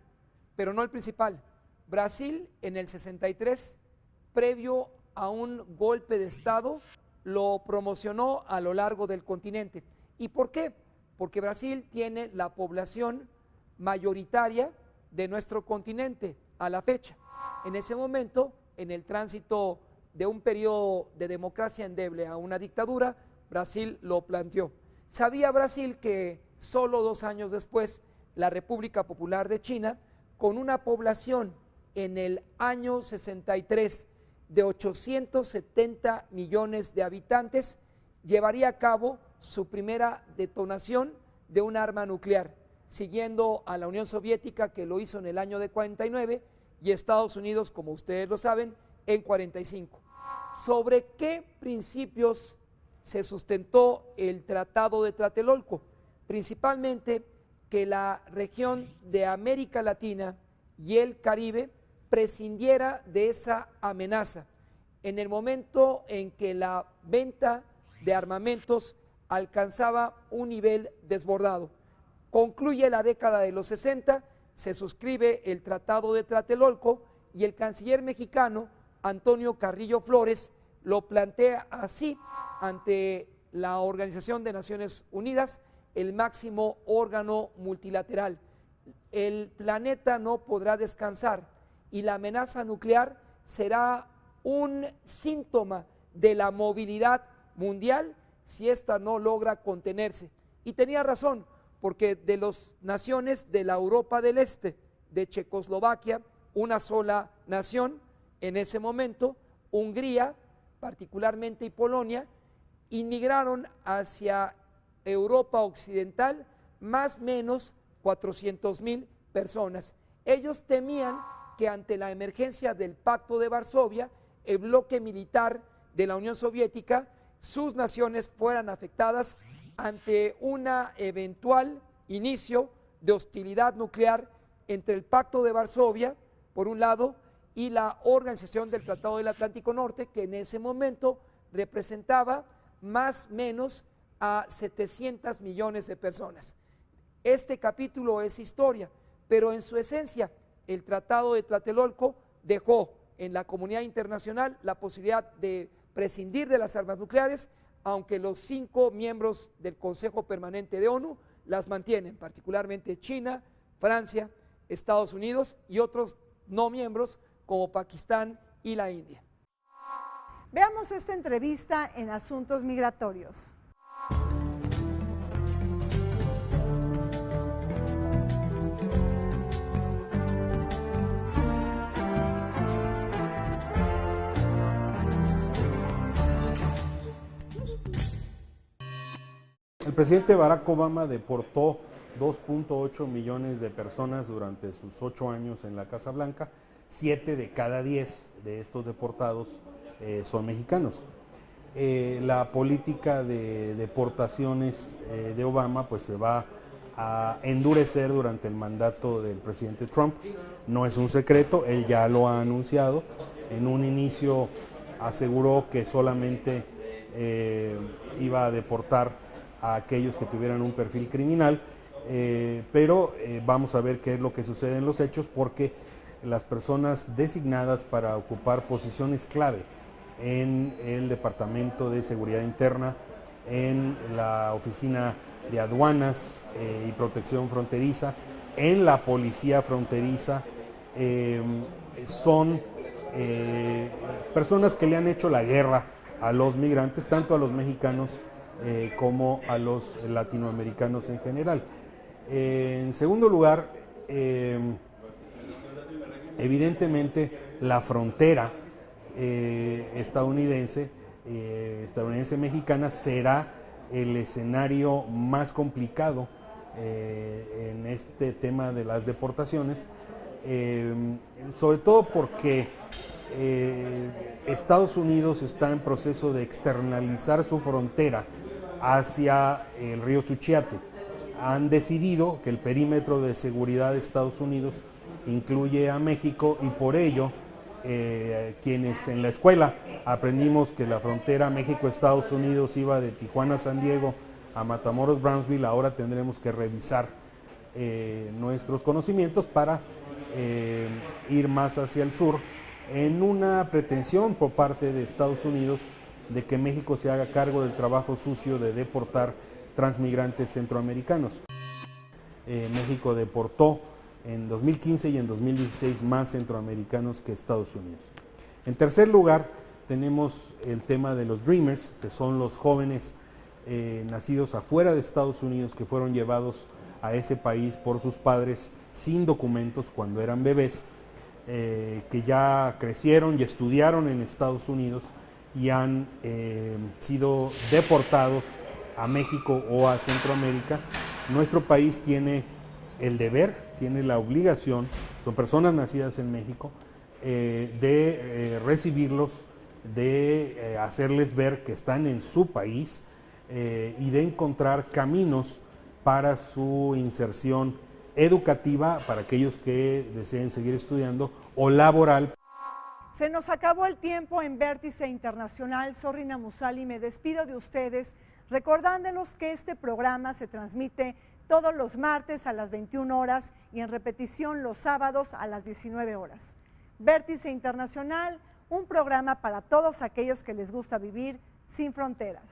pero no el principal. Brasil, en el 63, previo a un golpe de estado, lo promocionó a lo largo del continente. ¿Y por qué? Porque Brasil tiene la población mayoritaria de nuestro continente a la fecha. En ese momento, en el tránsito de un periodo de democracia endeble a una dictadura, Brasil lo planteó. Sabía Brasil que solo 2 años después, la República Popular de China, con una población en el año 63 de 870 millones de habitantes, llevaría a cabo su primera detonación de un arma nuclear, siguiendo a la Unión Soviética, que lo hizo en el año de 49, y Estados Unidos, como ustedes lo saben, en 45. ¿Sobre qué principios se sustentó el Tratado de Tlatelolco? Principalmente que la región de América Latina y el Caribe prescindiera de esa amenaza en el momento en que la venta de armamentos alcanzaba un nivel desbordado. Concluye la década de los 60, se suscribe el Tratado de Tlatelolco y el canciller mexicano Antonio Carrillo Flores lo plantea así ante la Organización de Naciones Unidas, el máximo órgano multilateral. El planeta no podrá descansar y la amenaza nuclear será un síntoma de la movilidad mundial si ésta no logra contenerse. Y tenía razón, porque de las naciones de la Europa del Este, de Checoslovaquia, una sola nación, en ese momento, Hungría, particularmente, y Polonia, inmigraron hacia Europa Occidental más o menos 400,000 personas. Ellos temían que ante la emergencia del Pacto de Varsovia, el bloque militar de la Unión Soviética, sus naciones fueran afectadas ante un eventual inicio de hostilidad nuclear entre el Pacto de Varsovia, por un lado, y la Organización del Tratado del Atlántico Norte, que en ese momento representaba más o menos a 700 millones de personas. Este capítulo es historia, pero en su esencia, el Tratado de Tlatelolco dejó en la comunidad internacional la posibilidad de prescindir de las armas nucleares, aunque los 5 miembros del Consejo Permanente de ONU las mantienen, particularmente China, Francia, Estados Unidos y otros no miembros como Pakistán y la India. Veamos esta entrevista en Asuntos Migratorios. El presidente Barack Obama deportó 2.8 millones de personas durante sus 8 años en la Casa Blanca. 7 de cada 10 de estos deportados son mexicanos. La política de deportaciones de Obama pues se va a endurecer durante el mandato del presidente Trump. No es un secreto, él ya lo ha anunciado. En un inicio aseguró que solamente iba a deportar a aquellos que tuvieran un perfil criminal, pero vamos a ver qué es lo que sucede en los hechos, porque las personas designadas para ocupar posiciones clave en el Departamento de Seguridad Interna, en la Oficina de Aduanas y Protección Fronteriza, en la Policía Fronteriza, son personas que le han hecho la guerra a los migrantes, tanto a los mexicanos como a los latinoamericanos en general. En segundo lugar, evidentemente la frontera estadounidense-mexicana será el escenario más complicado en este tema de las deportaciones, sobre todo porque Estados Unidos está en proceso de externalizar su frontera hacia el río Suchiate. Han decidido que el perímetro de seguridad de Estados Unidos incluye a México, y por ello quienes en la escuela aprendimos que la frontera México-Estados Unidos iba de Tijuana a San Diego a Matamoros-Brownsville, ahora tendremos que revisar nuestros conocimientos para ir más hacia el sur, en una pretensión por parte de Estados Unidos de que México se haga cargo del trabajo sucio de deportar transmigrantes centroamericanos. México deportó en 2015 y en 2016 más centroamericanos que Estados Unidos. En tercer lugar, tenemos el tema de los Dreamers, que son los jóvenes nacidos afuera de Estados Unidos que fueron llevados a ese país por sus padres sin documentos cuando eran bebés, que ya crecieron y estudiaron en Estados Unidos y han sido deportados a México o a Centroamérica. Nuestro país tiene el deber, tiene la obligación, son personas nacidas en México, de recibirlos, de hacerles ver que están en su país y de encontrar caminos para su inserción educativa, para aquellos que deseen seguir estudiando, o laboral. Se nos acabó el tiempo en Vértice Internacional. Soy Rina Musali, me despido de ustedes recordándolos que este programa se transmite todos los martes a las 21 horas y en repetición los sábados a las 19 horas. Vértice Internacional, un programa para todos aquellos que les gusta vivir sin fronteras.